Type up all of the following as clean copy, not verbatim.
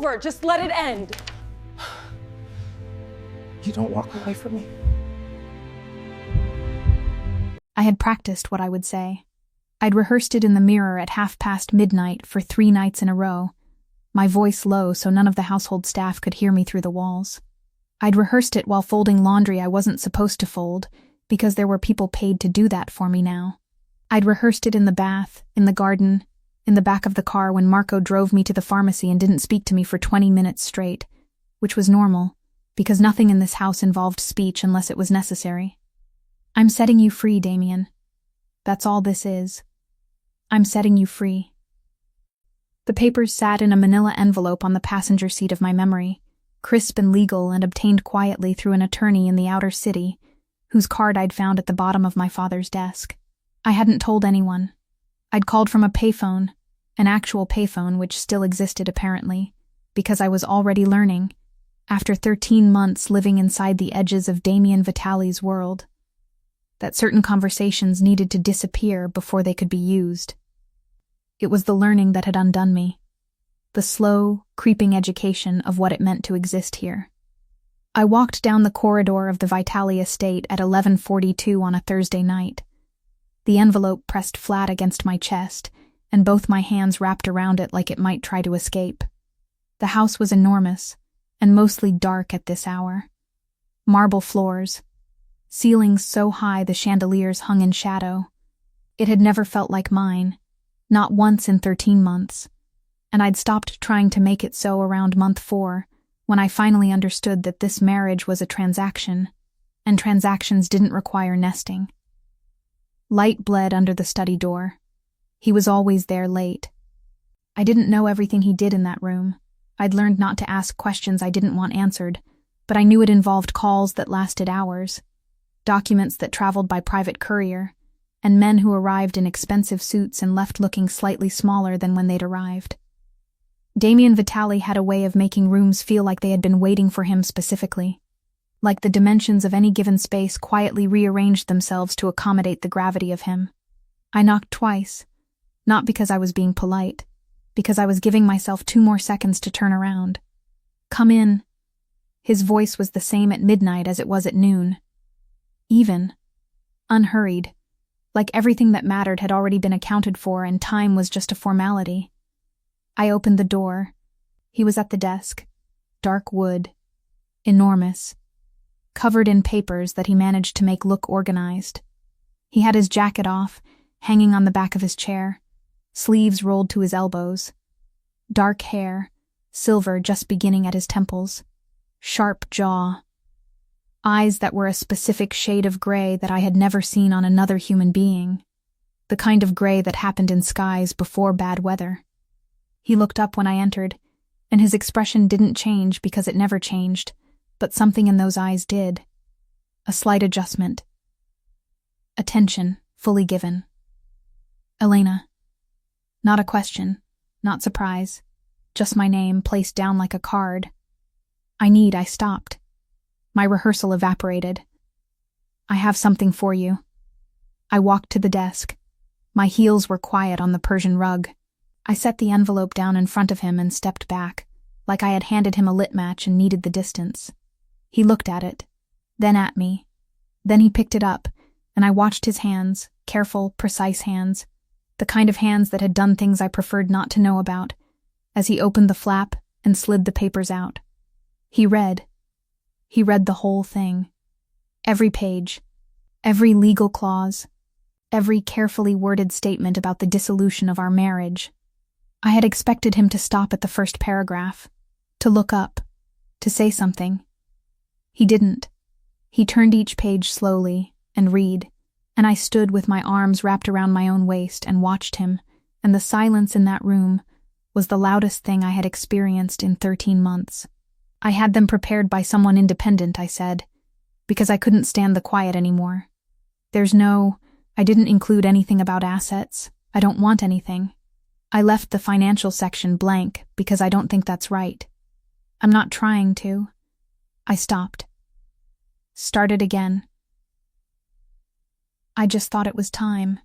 over. Just let it end. You don't walk away from me. I had practiced what I would say. I'd rehearsed it in the mirror at midnight for 3 nights in a row, my voice low so none of the household staff could hear me through the walls. I'd rehearsed it while folding laundry I wasn't supposed to fold, because there were people paid to do that for me now. I'd rehearsed it in the bath, in the garden, in the back of the car when Marco drove me to the pharmacy and didn't speak to me for 20 minutes straight, which was normal, because nothing in this house involved speech unless it was necessary. I'm setting you free, Damien. That's all this is. I'm setting you free. The papers sat in a manila envelope on the passenger seat of my memory, crisp and legal and obtained quietly through an attorney in the outer city, whose card I'd found at the bottom of my father's desk. I hadn't told anyone. I'd called from a payphone, an actual payphone which still existed apparently, because I was already learning, after 13 months living inside the edges of Damien Vitale's world, that certain conversations needed to disappear before they could be used. It was the learning that had undone me, the slow, creeping education of what it meant to exist here. I walked down the corridor of the Vitale estate at 11:42 on a Thursday night, the envelope pressed flat against my chest, and both my hands wrapped around it like it might try to escape. The house was enormous, and mostly dark at this hour. Marble floors, ceilings so high the chandeliers hung in shadow. It had never felt like mine, not once in 13 months, and I'd stopped trying to make it so around month 4, when I finally understood that this marriage was a transaction, and transactions didn't require nesting. Light bled under the study door. He was always there late. I didn't know everything he did in that room. I'd learned not to ask questions I didn't want answered, but I knew it involved calls that lasted hours, documents that traveled by private courier, and men who arrived in expensive suits and left looking slightly smaller than when they'd arrived. Damien Vitale had a way of making rooms feel like they had been waiting for him specifically, like the dimensions of any given space quietly rearranged themselves to accommodate the gravity of him. I knocked twice, not because I was being polite, because I was giving myself 2 more seconds to turn around. "Come in." His voice was the same at midnight as it was at noon. Even, unhurried, like everything that mattered had already been accounted for and time was just a formality. I opened the door. He was at the desk, dark wood, enormous, covered in papers that he managed to make look organized. He had his jacket off, hanging on the back of his chair, sleeves rolled to his elbows, dark hair, silver just beginning at his temples, sharp jaw, eyes that were a specific shade of gray that I had never seen on another human being, the kind of gray that happened in skies before bad weather. He looked up when I entered, and his expression didn't change because it never changed, but something in those eyes did. A slight adjustment. Attention, fully given. "Elena." Not a question, not surprise, just my name placed down like a card. I stopped. My rehearsal evaporated. "I have something for you." I walked to the desk. My heels were quiet on the Persian rug. I set the envelope down in front of him and stepped back, like I had handed him a lit match and needed the distance. He looked at it, then at me. Then he picked it up, and I watched his hands, careful, precise hands, the kind of hands that had done things I preferred not to know about, as he opened the flap and slid the papers out. He read. He read the whole thing. Every page, every legal clause, every carefully worded statement about the dissolution of our marriage. I had expected him to stop at the first paragraph, to look up, to say something. He didn't. He turned each page slowly and read, and I stood with my arms wrapped around my own waist and watched him, and the silence in that room was the loudest thing I had experienced in 13 months. "I had them prepared by someone independent," I said, because I couldn't stand the quiet anymore. I didn't include anything about assets. I don't want anything. I left the financial section blank because I don't think that's right. I'm not trying to. I stopped. Started again. "I just thought it was time.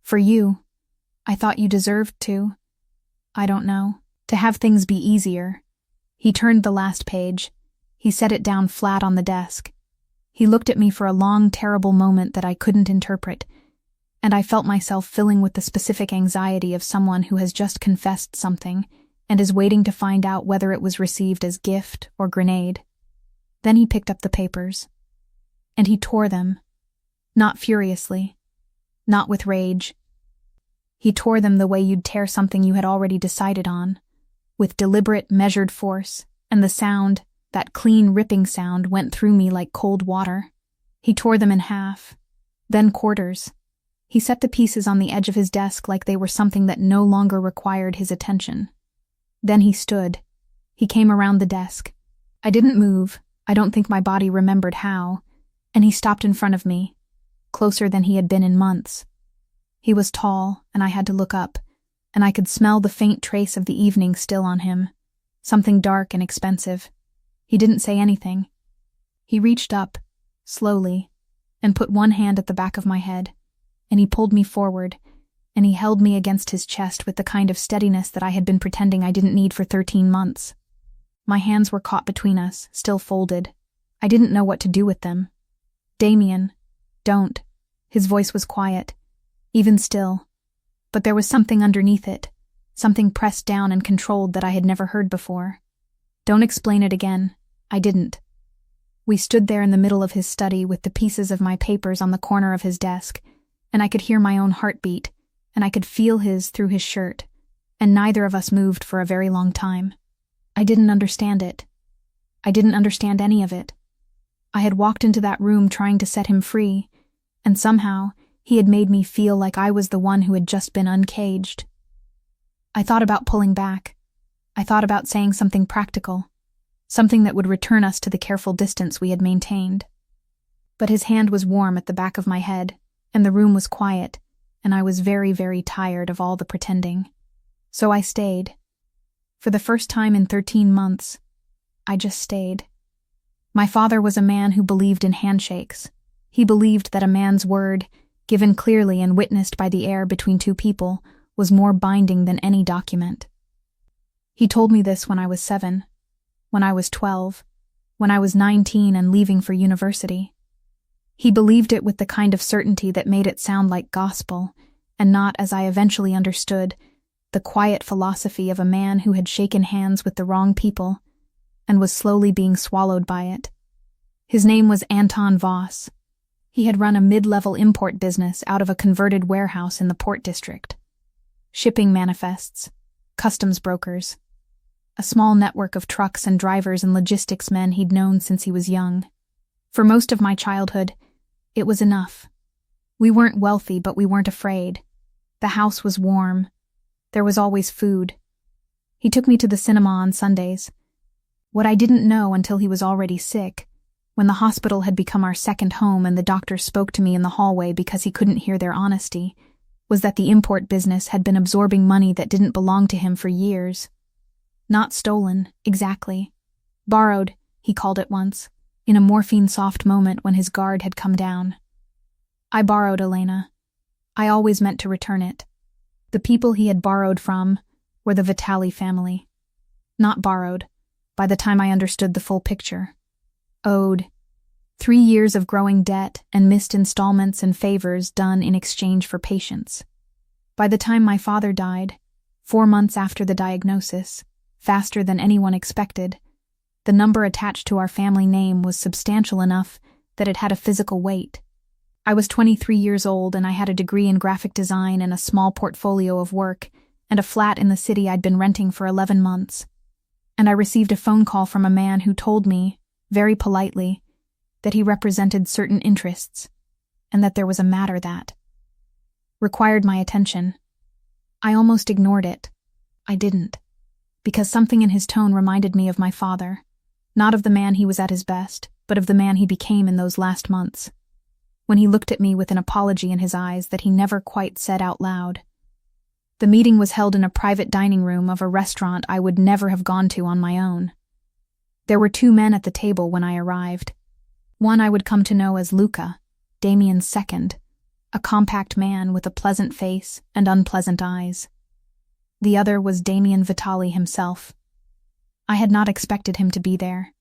For you. I thought you deserved to. I don't know. To have things be easier. He turned the last page. He set it down flat on the desk. He looked at me for a long, terrible moment that I couldn't interpret, and I felt myself filling with the specific anxiety of someone who has just confessed something and is waiting to find out whether it was received as gift or grenade. Then he picked up the papers, and he tore them, not furiously, not with rage. He tore them the way you'd tear something you had already decided on, with deliberate, measured force, and the sound, that clean, ripping sound, went through me like cold water. He tore them in half, then quarters. He set the pieces on the edge of his desk like they were something that no longer required his attention. Then he stood. He came around the desk. I didn't move. I don't think my body remembered how, and he stopped in front of me, closer than he had been in months. He was tall, and I had to look up, and I could smell the faint trace of the evening still on him, something dark and expensive. He didn't say anything. He reached up, slowly, and put one hand at the back of my head, and he pulled me forward, and he held me against his chest with the kind of steadiness that I had been pretending I didn't need for 13 months. My hands were caught between us, still folded. I didn't know what to do with them. Damien, don't. His voice was quiet, even still. But there was something underneath it, something pressed down and controlled that I had never heard before. Don't explain it again. I didn't. We stood there in the middle of his study with the pieces of my papers on the corner of his desk, and I could hear my own heartbeat, and I could feel his through his shirt, and neither of us moved for a very long time. I didn't understand it. I didn't understand any of it. I had walked into that room trying to set him free, and somehow he had made me feel like I was the one who had just been uncaged. I thought about pulling back. I thought about saying something practical, something that would return us to the careful distance we had maintained. But his hand was warm at the back of my head, and the room was quiet, and I was very, very tired of all the pretending. So I stayed. For the first time in 13 months, I just stayed. My father was a man who believed in handshakes. He believed that a man's word, given clearly and witnessed by the air between two people, was more binding than any document. He told me this when I was 7, when I was 12, when I was 19 and leaving for university. He believed it with the kind of certainty that made it sound like gospel, and not, as I eventually understood, the quiet philosophy of a man who had shaken hands with the wrong people and was slowly being swallowed by it. His name was Anton Voss. He had run a mid-level import business out of a converted warehouse in the Port District. Shipping manifests, customs brokers, a small network of trucks and drivers and logistics men he'd known since he was young. For most of my childhood, it was enough. We weren't wealthy, but we weren't afraid. The house was warm. There was always food. He took me to the cinema on Sundays. What I didn't know until he was already sick, when the hospital had become our second home and the doctor spoke to me in the hallway because he couldn't hear their honesty, was that the import business had been absorbing money that didn't belong to him for years. Not stolen, exactly. Borrowed, he called it once, in a morphine-soft moment when his guard had come down. I borrowed Elena. I always meant to return it. The people he had borrowed from were the Vitali family. Not borrowed, by the time I understood the full picture. Owed. 3 years of growing debt and missed installments and favors done in exchange for patience. By the time my father died, 4 months after the diagnosis, faster than anyone expected, the number attached to our family name was substantial enough that it had a physical weight. I was 23 years old and I had a degree in graphic design and a small portfolio of work and a flat in the city I'd been renting for 11 months. And I received a phone call from a man who told me, very politely, that he represented certain interests and that there was a matter that required my attention. I almost ignored it. I didn't, because something in his tone reminded me of my father, not of the man he was at his best, but of the man he became in those last months, when he looked at me with an apology in his eyes that he never quite said out loud. The meeting was held in a private dining room of a restaurant I would never have gone to on my own. There were 2 men at the table when I arrived. One I would come to know as Luca, Damien's second, a compact man with a pleasant face and unpleasant eyes. The other was Damien Vitali himself. I I had not expected him to be there.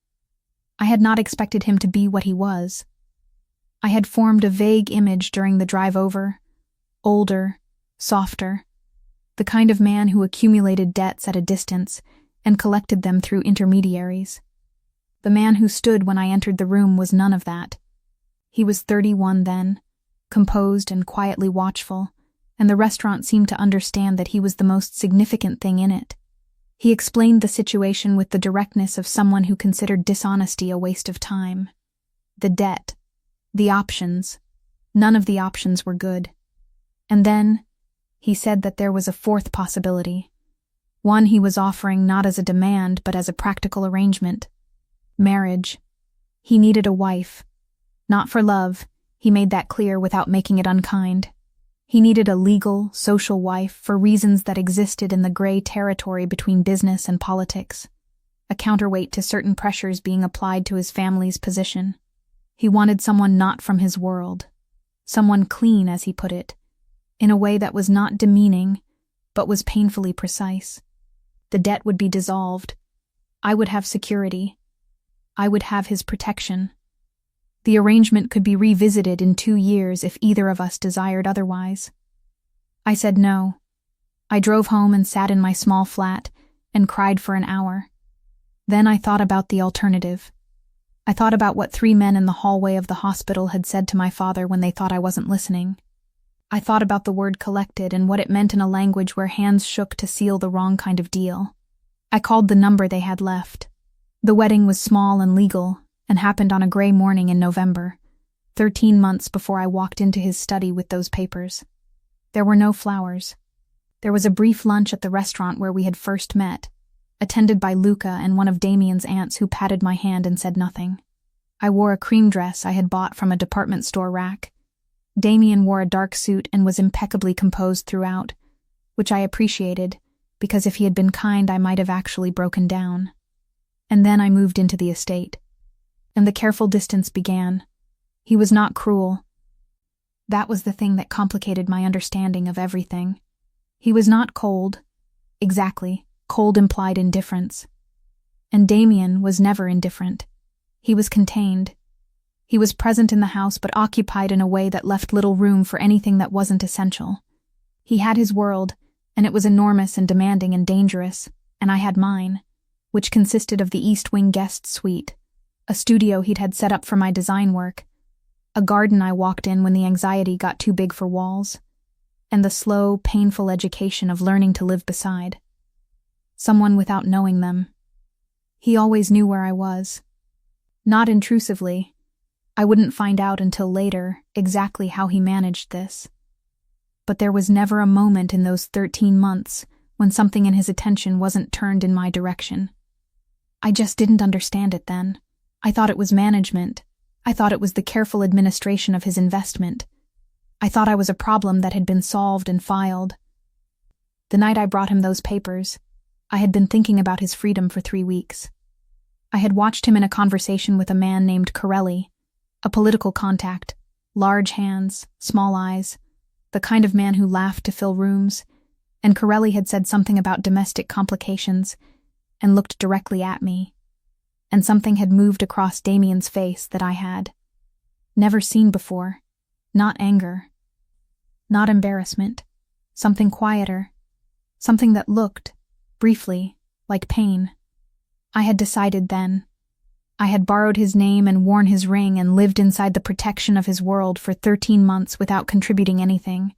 I had not expected him to be what he was. I had formed a vague image during the drive over, older, softer, the kind of man who accumulated debts at a distance and collected them through intermediaries. The man who stood when I entered the room was none of that. He was 31 then, composed and quietly watchful, and the restaurant seemed to understand that he was the most significant thing in it. He explained the situation with the directness of someone who considered dishonesty a waste of time. The debt, the options, none of the options were good. And then, he said that there was a fourth possibility, one he was offering not as a demand but as a practical arrangement. Marriage. He needed a wife. Not for love, he made that clear without making it unkind. He needed a legal, social wife for reasons that existed in the gray territory between business and politics, a counterweight to certain pressures being applied to his family's position. He wanted someone not from his world, someone clean, as he put it, in a way that was not demeaning, but was painfully precise. The debt would be dissolved. I would have security. I would have his protection. The arrangement could be revisited in 2 years if either of us desired otherwise. I said no. I drove home and sat in my small flat and cried for an hour. Then I thought about the alternative. I thought about what 3 men in the hallway of the hospital had said to my father when they thought I wasn't listening. I thought about the word collected and what it meant in a language where hands shook to seal the wrong kind of deal. I called the number they had left. The wedding was small and legal, and happened on a gray morning in November, 13 months before I walked into his study with those papers. There were no flowers. There was a brief lunch at the restaurant where we had first met, attended by Luca and one of Damien's aunts who patted my hand and said nothing. I wore a cream dress I had bought from a department store rack. Damien wore a dark suit and was impeccably composed throughout, which I appreciated, because if he had been kind I might have actually broken down. And then I moved into the estate. And the careful distance began. He was not cruel. That was the thing that complicated my understanding of everything. He was not cold. Exactly, cold implied indifference. And Damien was never indifferent. He was contained. He was present in the house but occupied in a way that left little room for anything that wasn't essential. He had his world, and it was enormous and demanding and dangerous, and I had mine, which consisted of the East Wing guest suite, a studio he'd had set up for my design work, a garden I walked in when the anxiety got too big for walls, and the slow, painful education of learning to live beside someone without knowing them. He always knew where I was. Not intrusively. I wouldn't find out until later exactly how he managed this. But there was never a moment in those 13 months when something in his attention wasn't turned in my direction. I just didn't understand it then. I thought it was management. I thought it was the careful administration of his investment. I thought I was a problem that had been solved and filed. The night I brought him those papers, I had been thinking about his freedom for 3 weeks. I had watched him in a conversation with a man named Corelli, a political contact, large hands, small eyes, the kind of man who laughed to fill rooms, and Corelli had said something about domestic complications and looked directly at me, and something had moved across Damien's face that I had never seen before. Not anger, not embarrassment, something quieter, something that looked, briefly, like pain. I had decided then. I had borrowed his name and worn his ring and lived inside the protection of his world for 13 months without contributing anything,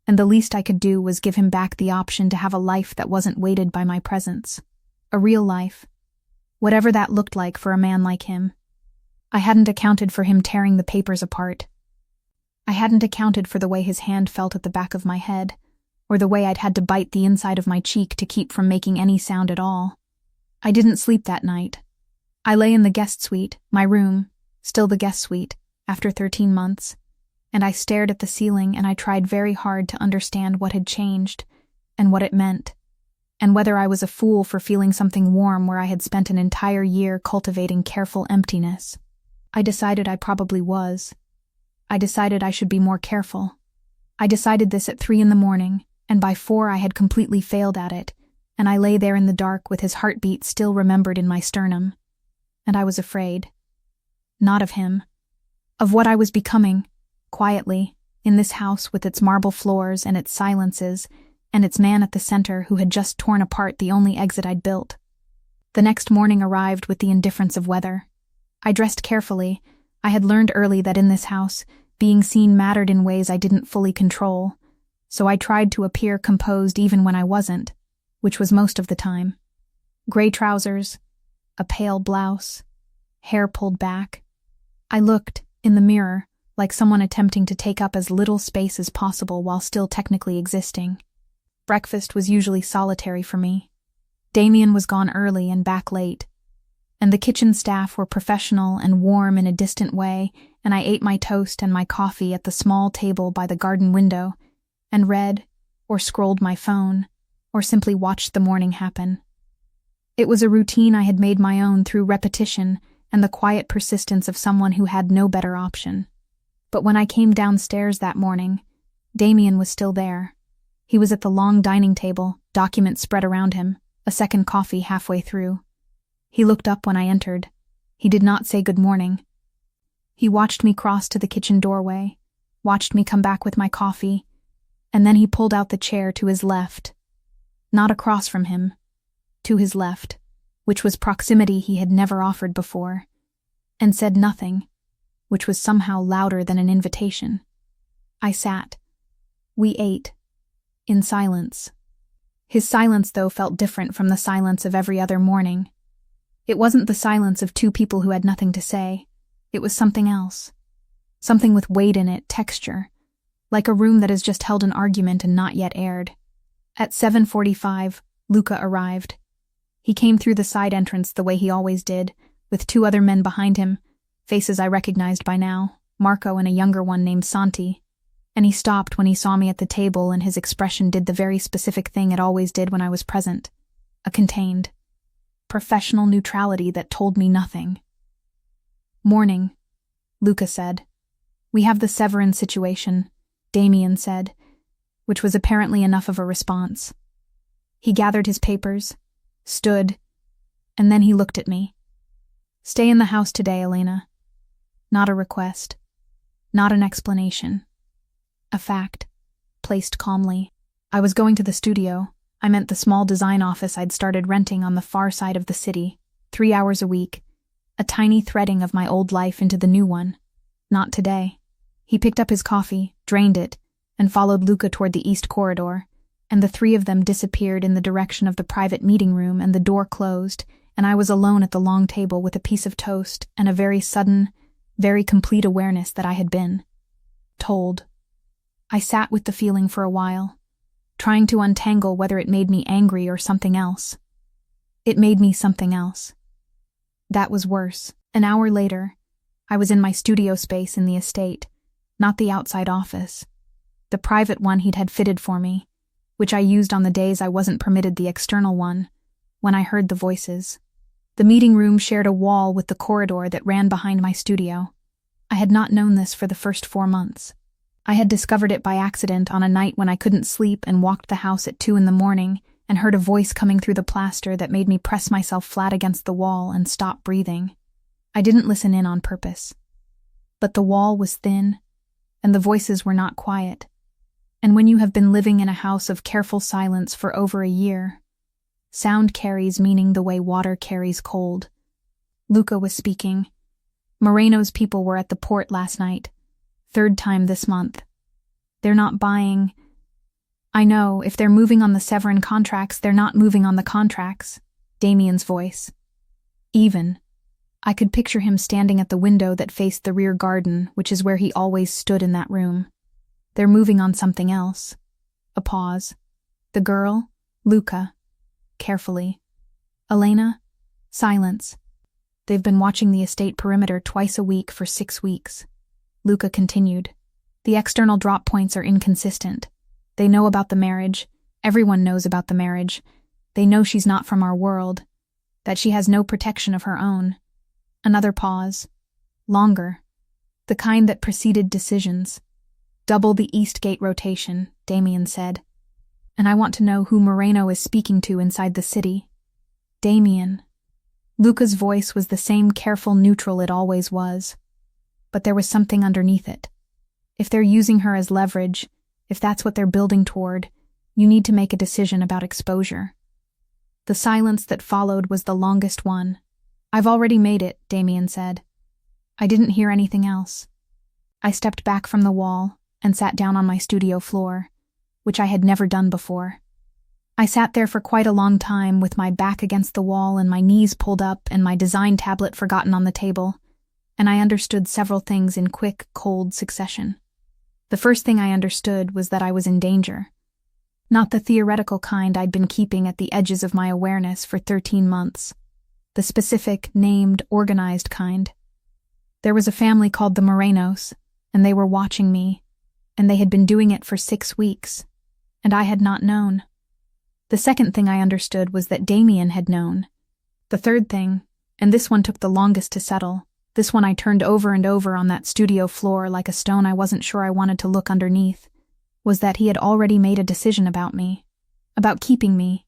and the least I could do was give him back the option to have a life that wasn't weighted by my presence. A real life. Whatever that looked like for a man like him. I hadn't accounted for him tearing the papers apart. I hadn't accounted for the way his hand felt at the back of my head, or the way I'd had to bite the inside of my cheek to keep from making any sound at all. I didn't sleep that night. I lay in the guest suite, my room, still the guest suite, after 13 months, and I stared at the ceiling and I tried very hard to understand what had changed, and what it meant, and whether I was a fool for feeling something warm where I had spent an entire year cultivating careful emptiness. I decided I probably was. I decided I should be more careful. I decided this at 3 in the morning, and by 4 I had completely failed at it, and I lay there in the dark with his heartbeat still remembered in my sternum. And I was afraid. Not of him. Of what I was becoming, quietly, in this house with its marble floors and its silences, and its man at the center who had just torn apart the only exit I'd built. The next morning arrived with the indifference of weather. I dressed carefully. I had learned early that in this house, being seen mattered in ways I didn't fully control, so I tried to appear composed even when I wasn't, which was most of the time. Gray trousers, a pale blouse, hair pulled back. I looked, in the mirror, like someone attempting to take up as little space as possible while still technically existing. Breakfast was usually solitary for me. Damien was gone early and back late, and the kitchen staff were professional and warm in a distant way, and I ate my toast and my coffee at the small table by the garden window, and read, or scrolled my phone, or simply watched the morning happen. It was a routine I had made my own through repetition and the quiet persistence of someone who had no better option. But when I came downstairs that morning, Damien was still there. He was at the long dining table, documents spread around him, a second coffee halfway through. He looked up when I entered. He did not say good morning. He watched me cross to the kitchen doorway, watched me come back with my coffee, and then he pulled out the chair to his left. Not across from him, to his left, which was proximity he had never offered before, and said nothing, which was somehow louder than an invitation. I sat. We ate. In silence. His silence, though, felt different from the silence of every other morning. It wasn't the silence of two people who had nothing to say. It was something else. Something with weight in it, texture. Like a room that has just held an argument and not yet aired. At 7:45, Luca arrived. He came through the side entrance the way he always did, with two other men behind him, faces I recognized by now, Marco and a younger one named Santi. And he stopped when he saw me at the table, and his expression did the very specific thing it always did when I was present. A contained, professional neutrality that told me nothing. "Morning," Luca said. "We have the Severin situation," Damien said, which was apparently enough of a response. He gathered his papers, stood, and then he looked at me. "Stay in the house today, Elena." Not a request. Not an explanation. A fact, placed calmly. I was going to the studio. I meant the small design office I'd started renting on the far side of the city, 3 hours a week, a tiny threading of my old life into the new one. Not today. He picked up his coffee, drained it, and followed Luca toward the east corridor, and the three of them disappeared in the direction of the private meeting room, and the door closed, and I was alone at the long table with a piece of toast and a very sudden, very complete awareness that I had been told. I sat with the feeling for a while, trying to untangle whether it made me angry or something else. It made me something else. That was worse. An hour later, I was in my studio space in the estate, not the outside office, the private one he'd had fitted for me, which I used on the days I wasn't permitted the external one, when I heard the voices. The meeting room shared a wall with the corridor that ran behind my studio. I had not known this for the first 4 months. I had discovered it by accident on a night when I couldn't sleep and walked the house at 2 a.m. and heard a voice coming through the plaster that made me press myself flat against the wall and stop breathing. I didn't listen in on purpose. But the wall was thin, and the voices were not quiet. And when you have been living in a house of careful silence for over a year, sound carries meaning the way water carries cold. Luca was speaking. Moreno's people were at the port last night. 3rd time this month. They're not buying. I know, if they're moving on the Severin contracts, they're not moving on the contracts. Damien's voice. Even. I could picture him standing at the window that faced the rear garden, which is where he always stood in that room. They're moving on something else. A pause. The girl, Luca. Carefully. Elena. Silence. They've been watching the estate perimeter twice a week for 6 weeks. Luca continued. The external drop points are inconsistent. They know about the marriage. Everyone knows about the marriage. They know she's not from our world. That she has no protection of her own. Another pause. Longer. The kind that preceded decisions. Double the East Gate rotation, Damien said. And I want to know who Moreno is speaking to inside the city. Damien. Luca's voice was the same careful neutral it always was. But there was something underneath it. If they're using her as leverage, if that's what they're building toward, you need to make a decision about exposure. The silence that followed was the longest one. I've already made it, Damien said. I didn't hear anything else. I stepped back from the wall and sat down on my studio floor, which I had never done before. I sat there for quite a long time with my back against the wall and my knees pulled up and my design tablet forgotten on the table, and I understood several things in quick, cold succession. The first thing I understood was that I was in danger. Not the theoretical kind I'd been keeping at the edges of my awareness for 13 months. The specific, named, organized kind. There was a family called the Morenos, and they were watching me, and they had been doing it for 6 weeks, and I had not known. The second thing I understood was that Damien had known. The third thing, and this one took the longest to settle, this one I turned over and over on that studio floor like a stone I wasn't sure I wanted to look underneath, was that he had already made a decision about me, about keeping me,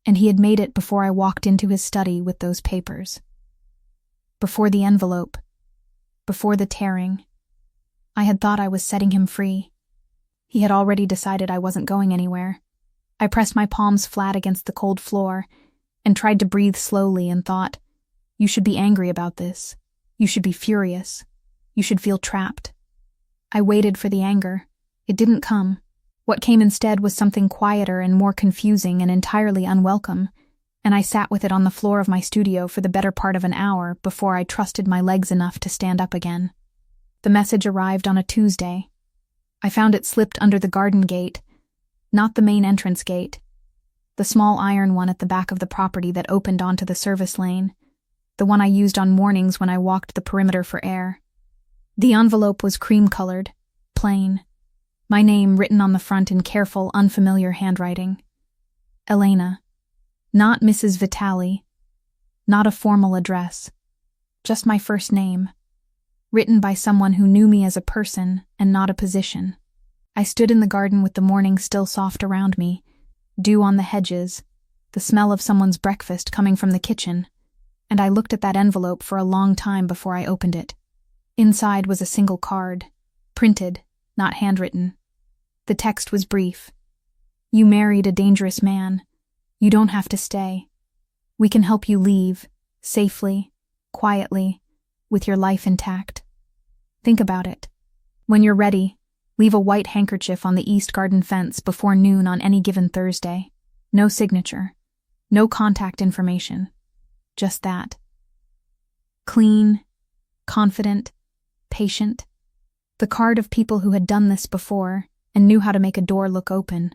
and he had made it before I walked into his study with those papers. Before the envelope, before the tearing, I had thought I was setting him free. He had already decided I wasn't going anywhere. I pressed my palms flat against the cold floor and tried to breathe slowly and thought, you should be angry about this. You should be furious. You should feel trapped. I waited for the anger. It didn't come. What came instead was something quieter and more confusing and entirely unwelcome, and I sat with it on the floor of my studio for the better part of an hour before I trusted my legs enough to stand up again. The message arrived on a Tuesday. I found it slipped under the garden gate, not the main entrance gate, the small iron one at the back of the property that opened onto the service lane, the one I used on mornings when I walked the perimeter for air. The envelope was cream-colored, plain. My name written on the front in careful, unfamiliar handwriting. Elena. Not Mrs. Vitali. Not a formal address. Just my first name. Written by someone who knew me as a person and not a position. I stood in the garden with the morning still soft around me, dew on the hedges, the smell of someone's breakfast coming from the kitchen, and I looked at that envelope for a long time before I opened it. Inside was a single card, printed, not handwritten. The text was brief. You married a dangerous man. You don't have to stay. We can help you leave, safely, quietly, with your life intact. Think about it. When you're ready, leave a white handkerchief on the east garden fence before noon on any given Thursday. No signature. No contact information. Just that. Clean, confident, patient. The card of people who had done this before and knew how to make a door look open.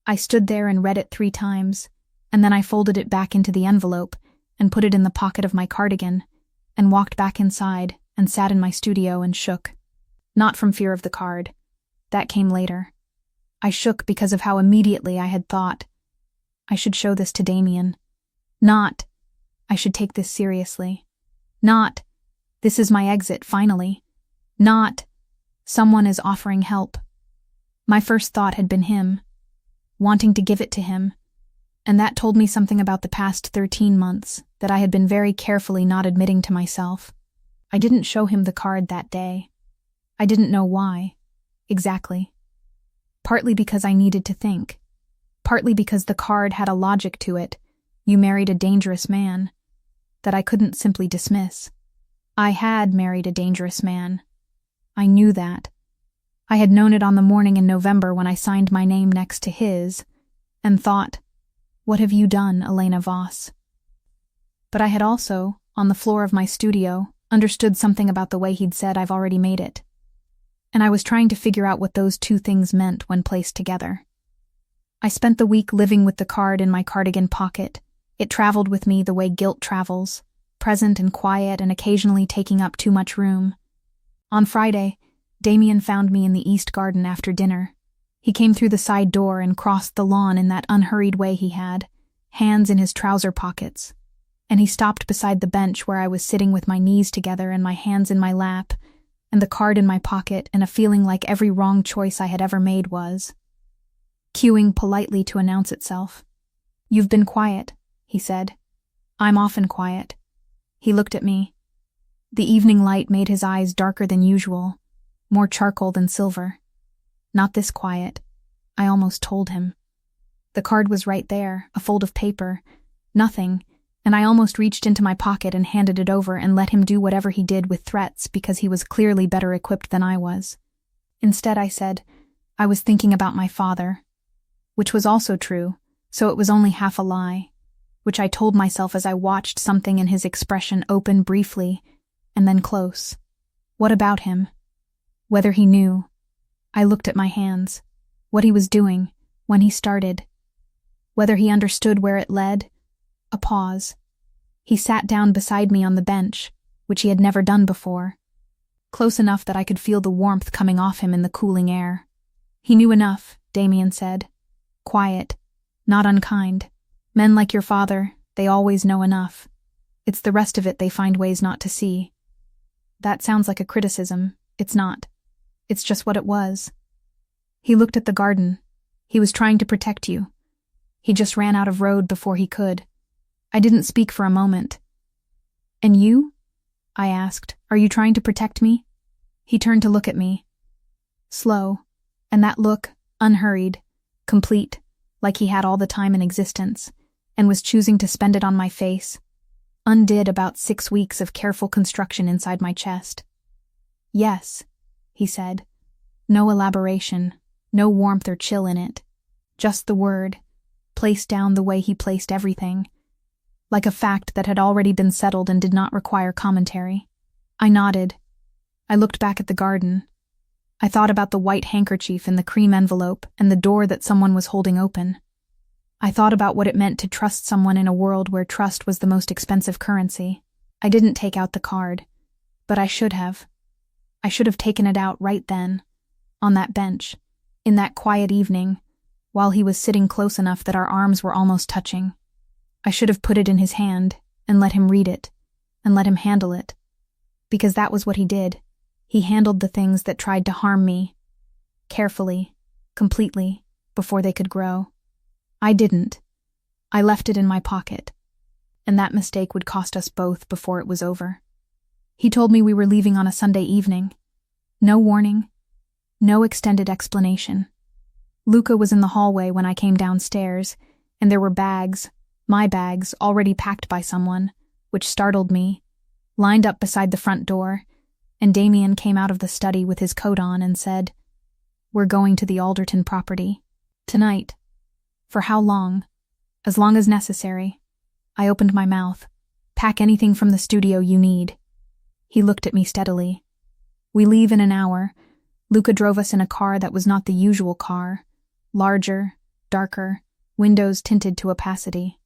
I stood there and read it 3 times, and then I folded it back into the envelope and put it in the pocket of my cardigan and walked back inside and sat in my studio and shook. Not from fear of the card. That came later. I shook because of how immediately I had thought, I should show this to Damien. Not, I should take this seriously. Not, this is my exit, finally. Not, someone is offering help. My first thought had been him, wanting to give it to him, and that told me something about the past 13 months that I had been very carefully not admitting to myself. I didn't show him the card that day. I didn't know why, exactly. Partly because I needed to think. Partly because the card had a logic to it, you married a dangerous man, that I couldn't simply dismiss. I had married a dangerous man. I knew that. I had known it on the morning in November when I signed my name next to his, and thought, what have you done, Elena Voss? But I had also, on the floor of my studio, understood something about the way he'd said I've already made it. And I was trying to figure out what those 2 things meant when placed together. I spent the week living with the card in my cardigan pocket. It traveled with me the way guilt travels, present and quiet and occasionally taking up too much room. On Friday, Damien found me in the east garden after dinner. He came through the side door and crossed the lawn in that unhurried way he had, hands in his trouser pockets. And he stopped beside the bench where I was sitting with my knees together and my hands in my lap, and the card in my pocket and a feeling like every wrong choice I had ever made was. queuing politely to announce itself. "You've been quiet," he said. "I'm often quiet." He looked at me. The evening light made his eyes darker than usual, more charcoal than silver. "Not this quiet," I almost told him. The card was right there, a fold of paper. Nothing, and I almost reached into my pocket and handed it over and let him do whatever he did with threats because he was clearly better equipped than I was. Instead, I said, I was thinking about my father, which was also true, so it was only half a lie, which I told myself as I watched something in his expression open briefly and then close. What about him? Whether he knew. I looked at my hands. What he was doing, when he started. Whether he understood where it led. A pause. He sat down beside me on the bench, which he had never done before. Close enough that I could feel the warmth coming off him in the cooling air. He knew enough, Damien said. Quiet, not unkind. Men like your father, they always know enough. It's the rest of it they find ways not to see. That sounds like a criticism. It's not. It's just what it was. He looked at the garden. He was trying to protect you. He just ran out of road before he could. I didn't speak for a moment. And you? I asked. Are you trying to protect me? He turned to look at me. Slow, and that look, unhurried, complete, like he had all the time in existence, and was choosing to spend it on my face, undid about 6 weeks of careful construction inside my chest. Yes, he said. No elaboration, no warmth or chill in it. Just the word, placed down the way he placed everything, like a fact that had already been settled and did not require commentary. I nodded. I looked back at the garden. I thought about the white handkerchief in the cream envelope and the door that someone was holding open. I thought about what it meant to trust someone in a world where trust was the most expensive currency. I didn't take out the card, but I should have. I should have taken it out right then, on that bench, in that quiet evening, while he was sitting close enough that our arms were almost touching. I should have put it in his hand and let him read it, and let him handle it. Because that was what he did. He handled the things that tried to harm me, carefully, completely, before they could grow. I didn't. I left it in my pocket, and that mistake would cost us both before it was over. He told me we were leaving on a Sunday evening. No warning, no extended explanation. Luca was in the hallway when I came downstairs, and there were bags, my bags, already packed by someone, which startled me, lined up beside the front door, and Damien came out of the study with his coat on and said, "We're going to the Alderton property. Tonight." For how long? As long as necessary. I opened my mouth. "Pack anything from the studio you need." He looked at me steadily. "We leave in an hour." Luca drove us in a car that was not the usual car. Larger, darker, windows tinted to opacity.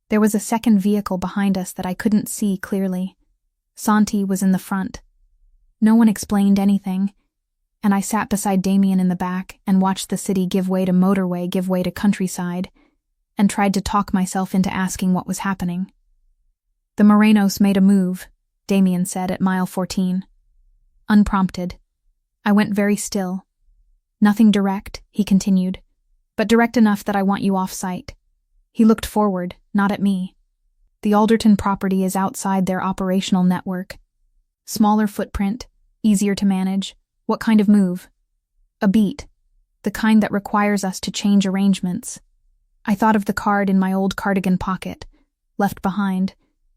There was a second vehicle behind us that I couldn't see clearly. Santi was in the front. No one explained anything, and I sat beside Damien in the back and watched the city give way to motorway, give way to countryside, and tried to talk myself into asking what was happening. "The Morenos made a move," Damien said at mile 14. Unprompted. I went very still. "Nothing direct," he continued, "but direct enough that I want you off-site." He looked forward, not at me. "The Alderton property is outside their operational network. Smaller footprint, easier to manage. What kind of move?" "A beat. The kind that requires us to change arrangements." I thought of the card in my old cardigan pocket, left behind,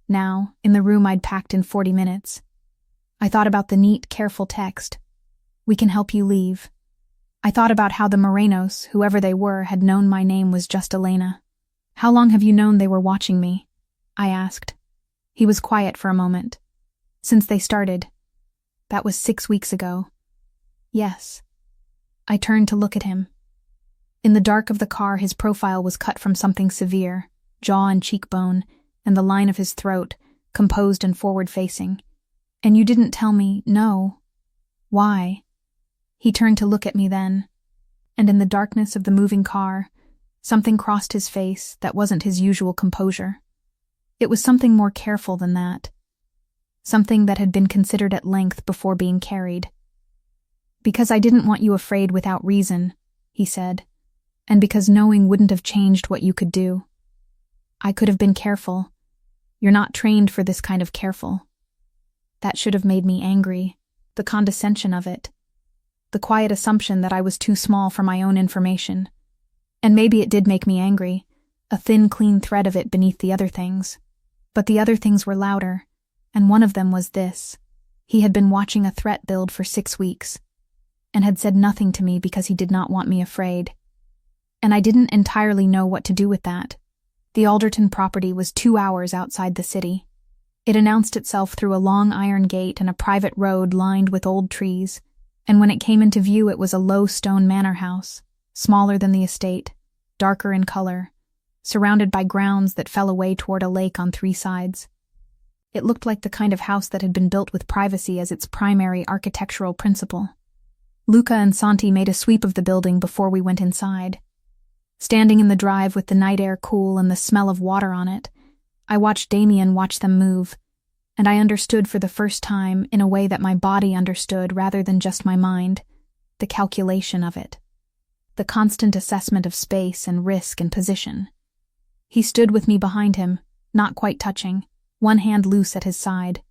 now, in the room I'd packed in 40 minutes. I thought about the neat, careful text. "We can help you leave." I thought about how the Morenos, whoever they were, had known my name was just Elena. "How long have you known they were watching me?" I asked. He was quiet for a moment. "Since they started." "That was 6 weeks ago." "Yes." I turned to look at him. In the dark of the car, his profile was cut from something severe, jaw and cheekbone, and the line of his throat, composed and forward-facing. "And you didn't tell me, no. Why?" He turned to look at me then, and in the darkness of the moving car, something crossed his face that wasn't his usual composure. It was something more careful than that. Something that had been considered at length before being carried. "Because I didn't want you afraid without reason," he said. and because knowing wouldn't have changed what you could do. I could have been careful. You're not trained for this kind of careful. That should have made me angry, the condescension of it, the quiet assumption that I was too small for my own information. And maybe it did make me angry, a thin, clean thread of it beneath the other things. But the other things were louder, and one of them was this. He had been watching a threat build for 6 weeks, and had said nothing to me because he did not want me afraid. And I didn't entirely know what to do with that. The Alderton property was 2 hours outside the city. It announced itself through a long iron gate and a private road lined with old trees, and when it came into view it was a low stone manor house, smaller than the estate, darker in color, surrounded by grounds that fell away toward a lake on 3 sides. It looked like the kind of house that had been built with privacy as its primary architectural principle. Luca and Santi made a sweep of the building before we went inside. Standing in the drive with the night air cool and the smell of water on it, I watched Damien watch them move, and I understood for the first time, in a way that my body understood rather than just my mind, the calculation of it. The constant assessment of space and risk and position. He stood with me behind him, not quite touching, one hand loose at his side,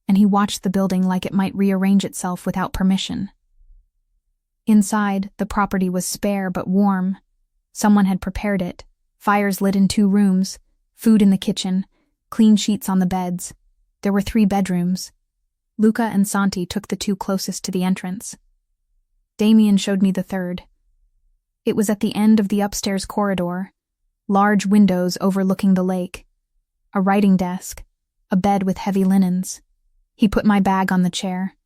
and he watched the building like it might rearrange itself without permission. Inside, the property was spare but warm. Someone had prepared it, fires lit in 2 rooms, food in the kitchen, clean sheets on the beds. There were 3 bedrooms. Luca and Santi took the 2 closest to the entrance. Damien showed me the 3rd. It was at the end of the upstairs corridor, large windows overlooking the lake, a writing desk, a bed with heavy linens. He put my bag on the chair.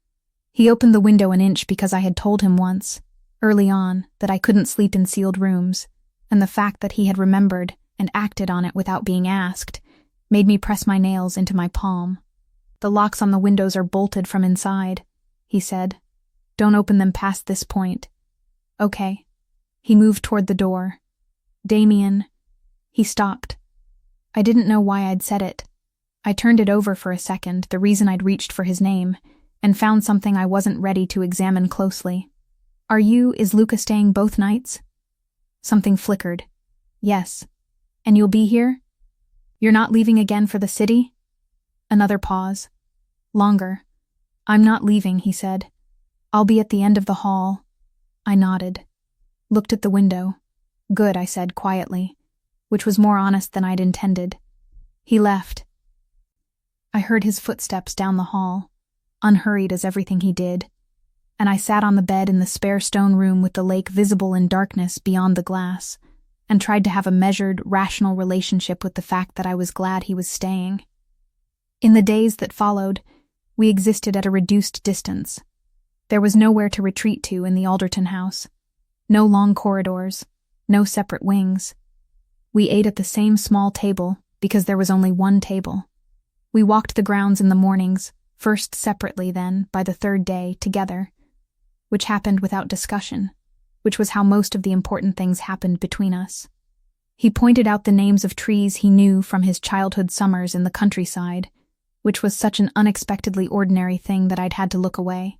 He opened the window an inch because I had told him once, early on, that I couldn't sleep in sealed rooms, and the fact that he had remembered and acted on it without being asked made me press my nails into my palm. "The locks on the windows are bolted from inside," he said. "Don't open them past this point." "Okay." He moved toward the door. "Damien." He stopped. I didn't know why I'd said it. I turned it over for a second, the reason I'd reached for his name, and found something I wasn't ready to examine closely. Is Luca staying both nights?" Something flickered. "Yes." "And you'll be here? You're not leaving again for the city?" Another pause. Longer. "I'm not leaving," he said. "I'll be at the end of the hall." I nodded. Looked at the window. "Good," I said quietly, which was more honest than I'd intended. He left. I heard his footsteps down the hall, unhurried as everything he did, and I sat on the bed in the spare stone room with the lake visible in darkness beyond the glass, and tried to have a measured, rational relationship with the fact that I was glad he was staying. In the days that followed, we existed at a reduced distance. There was nowhere to retreat to in the Alderton house. No long corridors, no separate wings. We ate at the same small table because there was only one table. We walked the grounds in the mornings, first separately, then, by the 3rd day, together, which happened without discussion, which was how most of the important things happened between us. He pointed out the names of trees he knew from his childhood summers in the countryside, which was such an unexpectedly ordinary thing that I'd had to look away.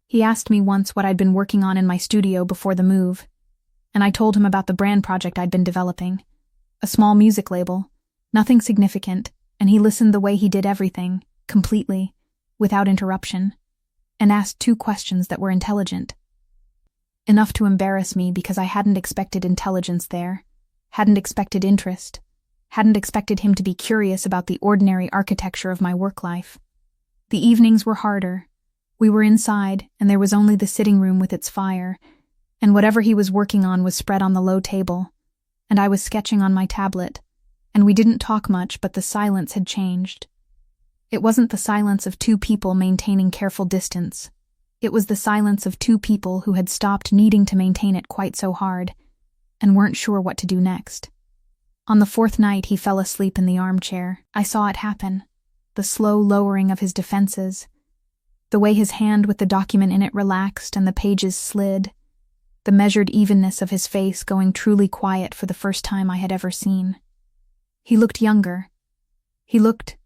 He asked me once what I'd been working on in my studio before the move, and I told him about the brand project I'd been developing. A small music label, nothing significant, and he listened the way he did everything, completely, without interruption, and asked 2 questions that were intelligent. Enough to embarrass me because I hadn't expected intelligence there, hadn't expected interest, hadn't expected him to be curious about the ordinary architecture of my work life. The evenings were harder. We were inside, and there was only the sitting room with its fire, and whatever he was working on was spread on the low table, and I was sketching on my tablet, and we didn't talk much, but the silence had changed. It wasn't the silence of 2 people maintaining careful distance. It was the silence of 2 people who had stopped needing to maintain it quite so hard, and weren't sure what to do next. On the 4th night, he fell asleep in the armchair. I saw it happen. The slow lowering of his defenses, the way his hand with the document in it relaxed and the pages slid, the measured evenness of his face going truly quiet for the first time I had ever seen. He looked younger. He looked,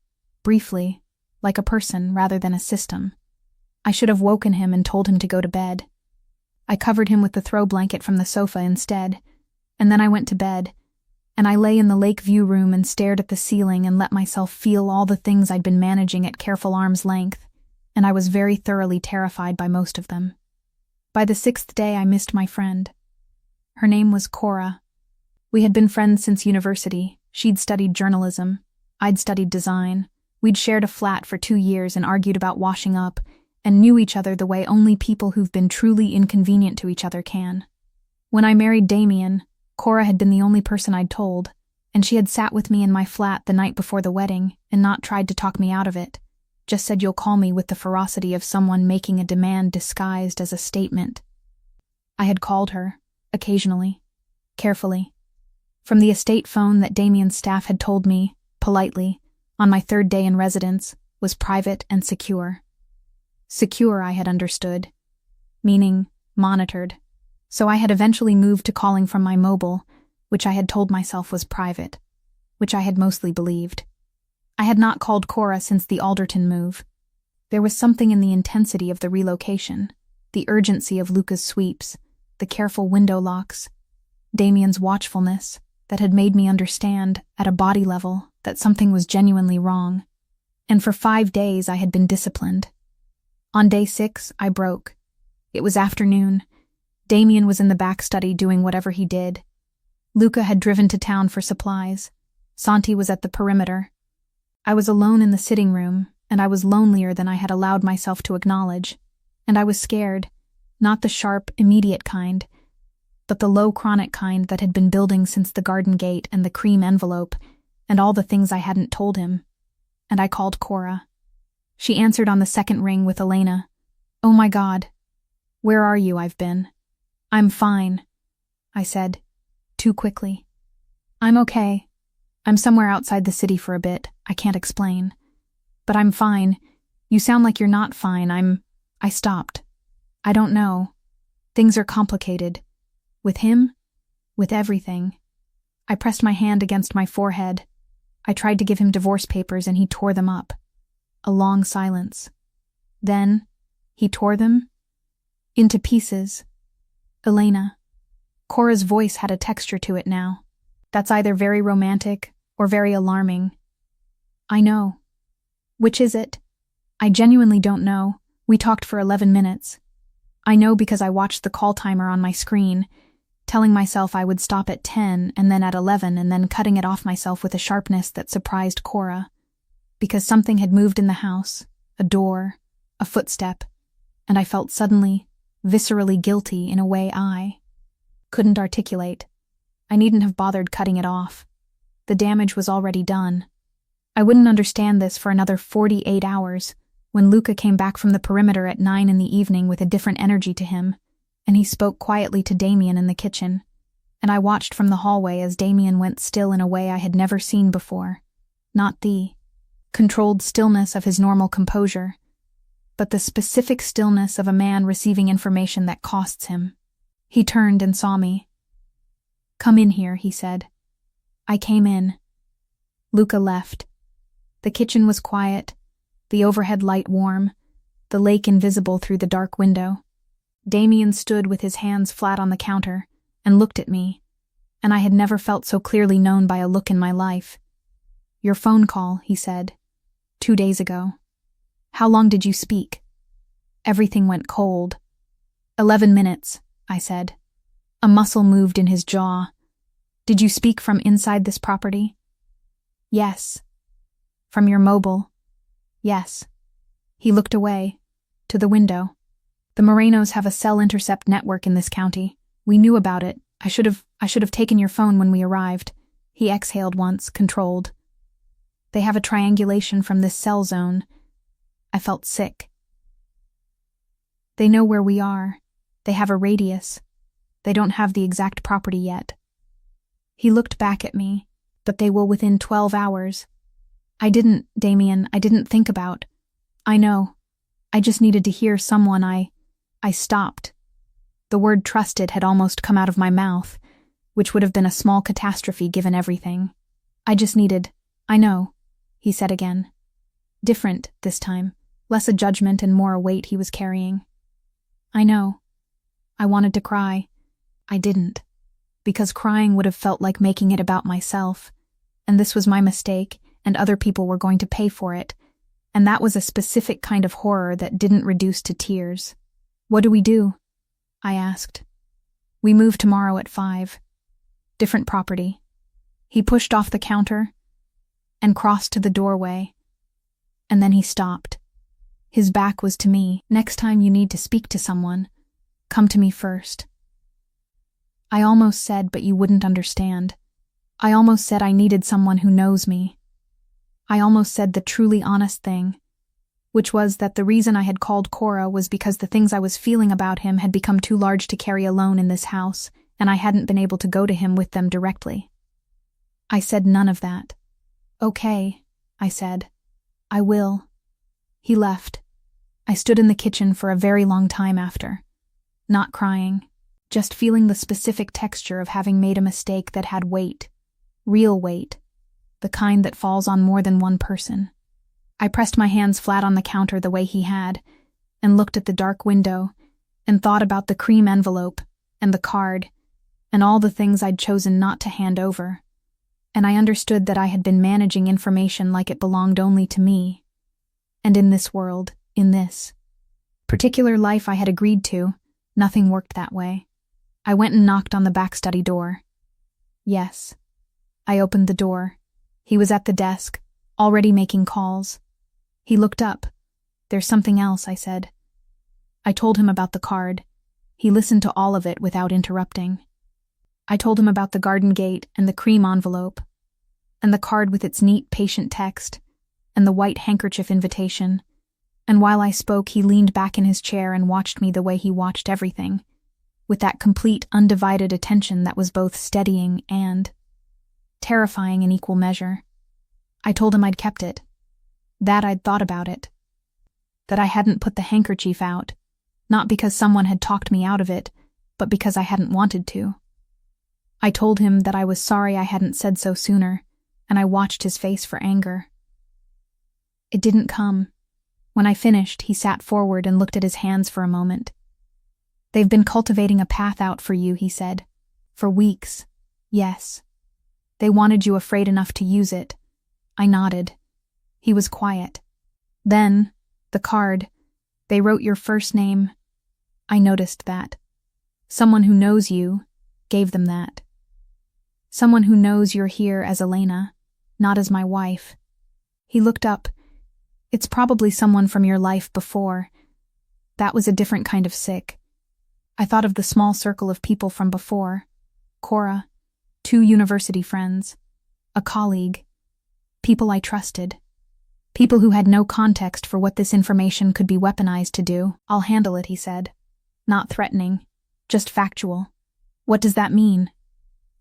briefly, like a person rather than a system. I should have woken him and told him to go to bed. I covered him with the throw blanket from the sofa instead, And then I went to bed, and I lay in the lake view room and stared at the ceiling and let myself feel all the things I'd been managing at careful arm's length, and I was very thoroughly terrified by most of them. By the 6th day, I missed my friend. Her name was Cora. We had been friends since university. She'd studied journalism. I'd studied design. We'd shared a flat for 2 years and argued about washing up, and knew each other the way only people who've been truly inconvenient to each other can. When I married Damien, Cora had been the only person I'd told, and she had sat with me in my flat the night before the wedding and not tried to talk me out of it, just said you'll call me with the ferocity of someone making a demand disguised as a statement. I had called her, occasionally, carefully, from the estate phone that Damien's staff had told me, politely, on my 3rd day in residence, was private and secure. Secure, I had understood, meaning monitored, so I had eventually moved to calling from my mobile, which I had told myself was private, which I had mostly believed. I had not called Cora since the Alderton move. There was something in the intensity of the relocation, the urgency of Luca's sweeps, the careful window locks, Damien's watchfulness, that had made me understand, at a body level, that something was genuinely wrong. And for 5 days I had been disciplined. On day 6, I broke. It was afternoon. Damien was in the back study doing whatever he did. Luca had driven to town for supplies. Santi was at the perimeter. I was alone in the sitting room, and I was lonelier than I had allowed myself to acknowledge. And I was scared, not the sharp, immediate kind, but the low chronic kind that had been building since the garden gate and the cream envelope, and all the things I hadn't told him. And I called Cora. She answered on the 2nd ring with Elena. "Oh my God. Where are you? I've been." "I'm fine," I said, too quickly. "I'm okay. I'm somewhere outside the city for a bit. I can't explain. But I'm fine. You sound like you're not fine. I stopped. I don't know. Things are complicated. With him? With everything." I pressed my hand against my forehead. I tried to give him divorce papers and he tore them up. A long silence. Then, he tore them into pieces. Elena. Cora's voice had a texture to it now. That's either very romantic or very alarming. "I know." "Which is it?" "I genuinely don't know. We talked for 11 minutes. I know because I watched the call timer on my screen, telling myself I would stop at 10 and then at 11 and then cutting it off myself with a sharpness that surprised Cora. Because something had moved in the house, a door, a footstep, and I felt suddenly, viscerally guilty in a way I couldn't articulate. I needn't have bothered cutting it off. The damage was already done. I wouldn't understand this for another 48 hours, when Luca came back from the perimeter at 9 in the evening with a different energy to him, and he spoke quietly to Damien in the kitchen, and I watched from the hallway as Damien went still in a way I had never seen before, not the controlled stillness of his normal composure, but the specific stillness of a man receiving information that costs him. He turned and saw me. "Come in here," he said. I came in. Luca left. The kitchen was quiet, the overhead light warm, the lake invisible through the dark window. Damien stood with his hands flat on the counter and looked at me, and I had never felt so clearly known by a look in my life. "Your phone call," he said. 2 days ago. How long did you speak?" Everything went cold. 11 minutes, I said. A muscle moved in his jaw. "Did you speak from inside this property?" "Yes." "From your mobile?" "Yes." He looked away, to the window. "The Morenos have a cell intercept network in this county. We knew about it. I should have taken your phone when we arrived." He exhaled once, controlled. "They have a triangulation from this cell zone." I felt sick. "They know where we are. They have a radius. They don't have the exact property yet." He looked back at me. "But they will within 12 hours. Damien, I didn't think about. I know. I just needed to hear someone. I stopped. The word trusted had almost come out of my mouth, which would have been a small catastrophe given everything. I know, he said again. Different this time, less a judgment and more a weight he was carrying. I know. I wanted to cry. I didn't. because crying would have felt like making it about myself, and this was my mistake, and other people were going to pay for it, and that was a specific kind of horror that didn't reduce to tears. "What do we do?" I asked. "We move tomorrow at 5. Different property." He pushed off the counter and crossed to the doorway, and then he stopped. His back was to me. "Next time you need to speak to someone, come to me first." I almost said, "But you wouldn't understand." I almost said I needed someone who knows me. I almost said the truly honest thing, which was that the reason I had called Cora was because the things I was feeling about him had become too large to carry alone in this house, and I hadn't been able to go to him with them directly. I said none of that. "Okay," I said. "I will." He left. I stood in the kitchen for a very long time after, not crying, just feeling the specific texture of having made a mistake that had weight, real weight, the kind that falls on more than one person. I pressed my hands flat on the counter the way he had, and looked at the dark window, and thought about the cream envelope, and the card, and all the things I'd chosen not to hand over, and I understood that I had been managing information like it belonged only to me. And in this world, in this particular life I had agreed to, nothing worked that way. I went and knocked on the back study door. Yes. I opened the door. He was at the desk, already making calls. He looked up. "There's something else," I said. I told him about the card. He listened to all of it without interrupting. I told him about the garden gate and the cream envelope, and the card with its neat, patient text, and the white handkerchief invitation, and while I spoke he leaned back in his chair and watched me the way he watched everything, with that complete, undivided attention that was both steadying and terrifying in equal measure. I told him I'd kept it, that I'd thought about it, that I hadn't put the handkerchief out, not because someone had talked me out of it, but because I hadn't wanted to. I told him that I was sorry I hadn't said so sooner, and I watched his face for anger. It didn't come. When I finished, he sat forward and looked at his hands for a moment. "They've been cultivating a path out for you," he said. "For weeks. Yes. They wanted you afraid enough to use it." I nodded. He was quiet. "Then, the card. They wrote your first name." I noticed that. "Someone who knows you gave them that. Someone who knows you're here as Elena, not as my wife." He looked up. "It's probably someone from your life before. That was a different kind of sick." I thought of the small circle of people from before. Cora, 2 university friends, a colleague, people I trusted, people who had no context for what this information could be weaponized to do. "I'll handle it," he said. Not threatening, just factual. "What does that mean?"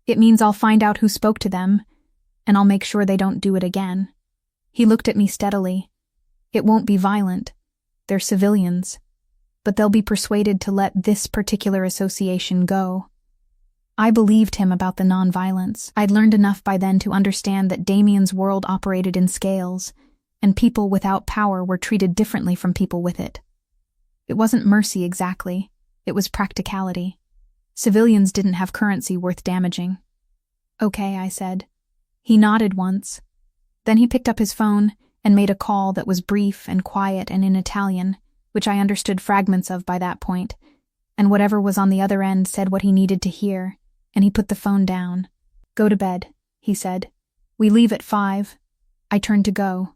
"It means I'll find out who spoke to them, and I'll make sure they don't do it again." He looked at me steadily. "It won't be violent. They're civilians. But they'll be persuaded to let this particular association go." I believed him about the nonviolence. I'd learned enough by then to understand that Damien's world operated in scales, and people without power were treated differently from people with it. It wasn't mercy exactly. It was practicality. Civilians didn't have currency worth damaging. "Okay," I said. He nodded once. Then he picked up his phone and made a call that was brief and quiet and in Italian, which I understood fragments of by that point, and whatever was on the other end said what he needed to hear, and he put the phone down. "Go to bed," he said. "We leave at 5. I turned to go.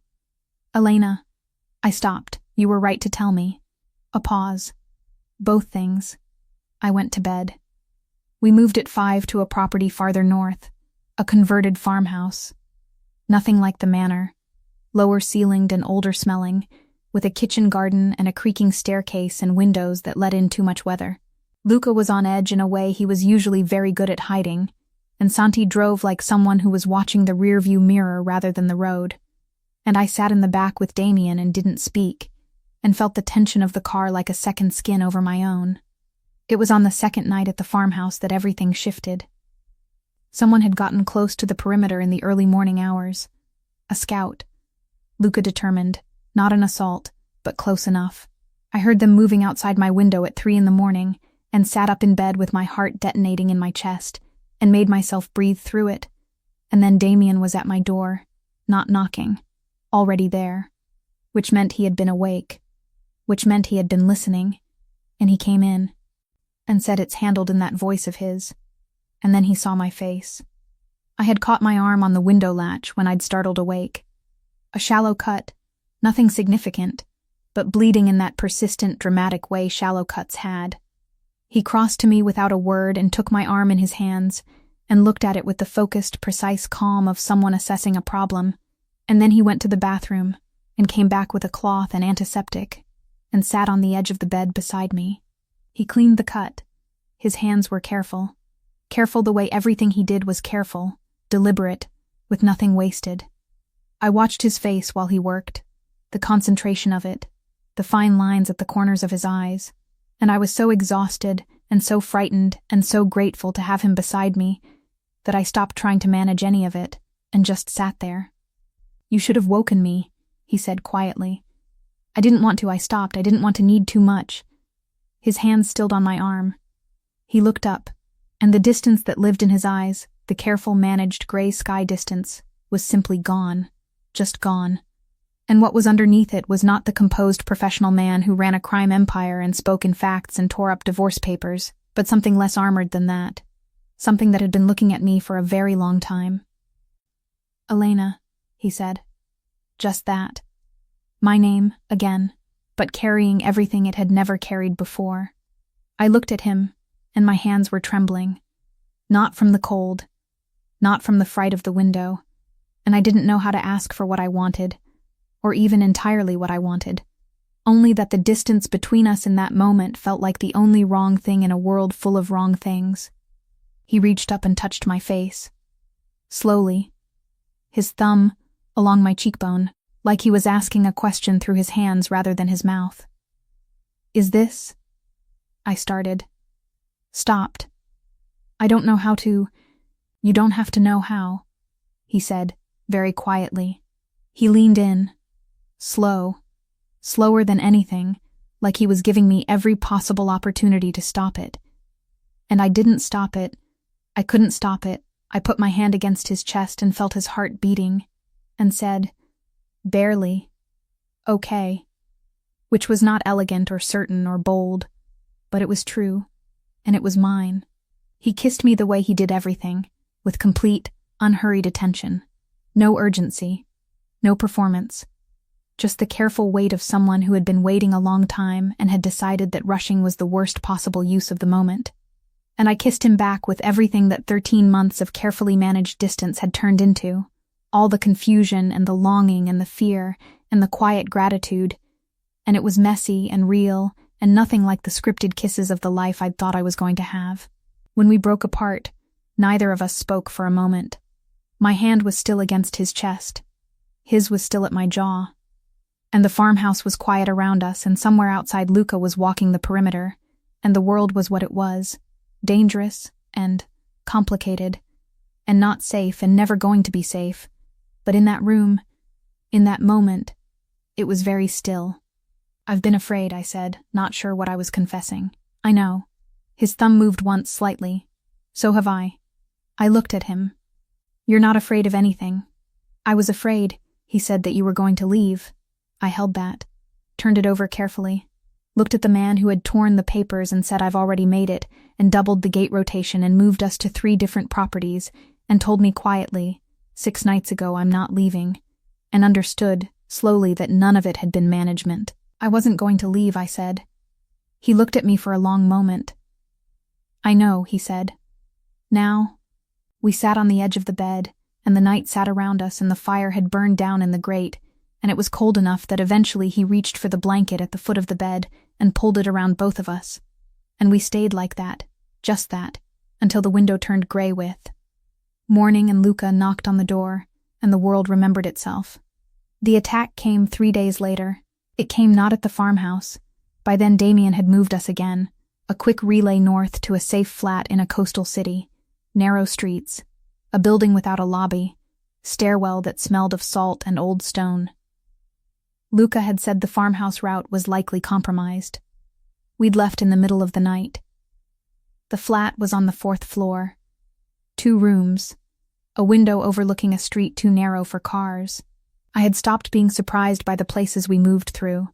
"Elena." I stopped. "You were right to tell me." A pause. "Both things." I went to bed. We moved at 5 to a property farther north, a converted farmhouse. Nothing like the manor. Lower ceilinged and older smelling, with a kitchen garden and a creaking staircase and windows that let in too much weather. Luca was on edge in a way he was usually very good at hiding, and Santi drove like someone who was watching the rearview mirror rather than the road. And I sat in the back with Damien and didn't speak, and felt the tension of the car like a second skin over my own. It was on the second night at the farmhouse that everything shifted. Someone had gotten close to the perimeter in the early morning hours. A scout. Luca determined. Not an assault, but close enough. I heard them moving outside my window at 3 in the morning, and sat up in bed with my heart detonating in my chest, and made myself breathe through it. And then Damien was at my door, not knocking, already there, which meant he had been awake, which meant he had been listening, and he came in and said it's handled in that voice of his, and then he saw my face. I had caught my arm on the window latch when I'd startled awake. A shallow cut, nothing significant, but bleeding in that persistent, dramatic way shallow cuts had. He crossed to me without a word and took my arm in his hands and looked at it with the focused, precise calm of someone assessing a problem, and then he went to the bathroom and came back with a cloth and antiseptic and sat on the edge of the bed beside me. He cleaned the cut. His hands were careful. Careful the way everything he did was careful, deliberate, with nothing wasted. I watched his face while he worked, the concentration of it, the fine lines at the corners of his eyes, and I was so exhausted and so frightened and so grateful to have him beside me that I stopped trying to manage any of it and just sat there. "You should have woken me," he said quietly. I didn't want to, I stopped. I didn't want to need too much. His hands stilled on my arm. He looked up, and the distance that lived in his eyes, the careful, managed gray sky distance, was simply gone. Just gone. And what was underneath it was not the composed professional man who ran a crime empire and spoke in facts and tore up divorce papers, but something less armored than that. Something that had been looking at me for a very long time. "Elena," he said. Just that. My name, again, but carrying everything it had never carried before. I looked at him, and my hands were trembling. Not from the cold, not from the fright of the window, and I didn't know how to ask for what I wanted, or even entirely what I wanted, only that the distance between us in that moment felt like the only wrong thing in a world full of wrong things. He reached up and touched my face. Slowly, his thumb along my cheekbone, like he was asking a question through his hands rather than his mouth. "Is this?" I started. Stopped. "I don't know how to—" "You don't have to know how," he said, very quietly. He leaned in, slow, slower than anything, like he was giving me every possible opportunity to stop it. And I didn't stop it. I couldn't stop it. I put my hand against his chest and felt his heart beating, and said, barely, "Okay," which was not elegant or certain or bold, but it was true, and it was mine. He kissed me the way he did everything, with complete, unhurried attention. No urgency, no performance, just the careful wait of someone who had been waiting a long time and had decided that rushing was the worst possible use of the moment. And I kissed him back with everything that 13 months of carefully managed distance had turned into, all the confusion and the longing and the fear and the quiet gratitude, and it was messy and real and nothing like the scripted kisses of the life I'd thought I was going to have. When we broke apart, neither of us spoke for a moment. My hand was still against his chest. His was still at my jaw. And the farmhouse was quiet around us, and somewhere outside Luca was walking the perimeter, and the world was what it was, dangerous and complicated, and not safe and never going to be safe. But in that room, in that moment, it was very still. "I've been afraid," I said, not sure what I was confessing. "I know." His thumb moved once slightly. "So have I." I looked at him. "You're not afraid of anything." "I was afraid," he said, "that you were going to leave." I held that, turned it over carefully, looked at the man who had torn the papers and said I've already made it, and doubled the gate rotation and moved us to 3 different properties, and told me quietly, 6 nights ago I'm not leaving, and understood, slowly, that none of it had been management. "I wasn't going to leave," I said. He looked at me for a long moment. "I know," he said. "Now." We sat on the edge of the bed, and the night sat around us, and the fire had burned down in the grate, and it was cold enough that eventually he reached for the blanket at the foot of the bed and pulled it around both of us. And we stayed like that, just that, until the window turned gray with. Morning and Luca knocked on the door, and the world remembered itself. The attack came 3 days later. It came not at the farmhouse. By then Damien had moved us again, a quick relay north to a safe flat in a coastal city, narrow streets, a building without a lobby, stairwell that smelled of salt and old stone. Luca had said the farmhouse route was likely compromised. We'd left in the middle of the night. The flat was on the 4th floor. 2 rooms, a window overlooking a street too narrow for cars. I had stopped being surprised by the places we moved through,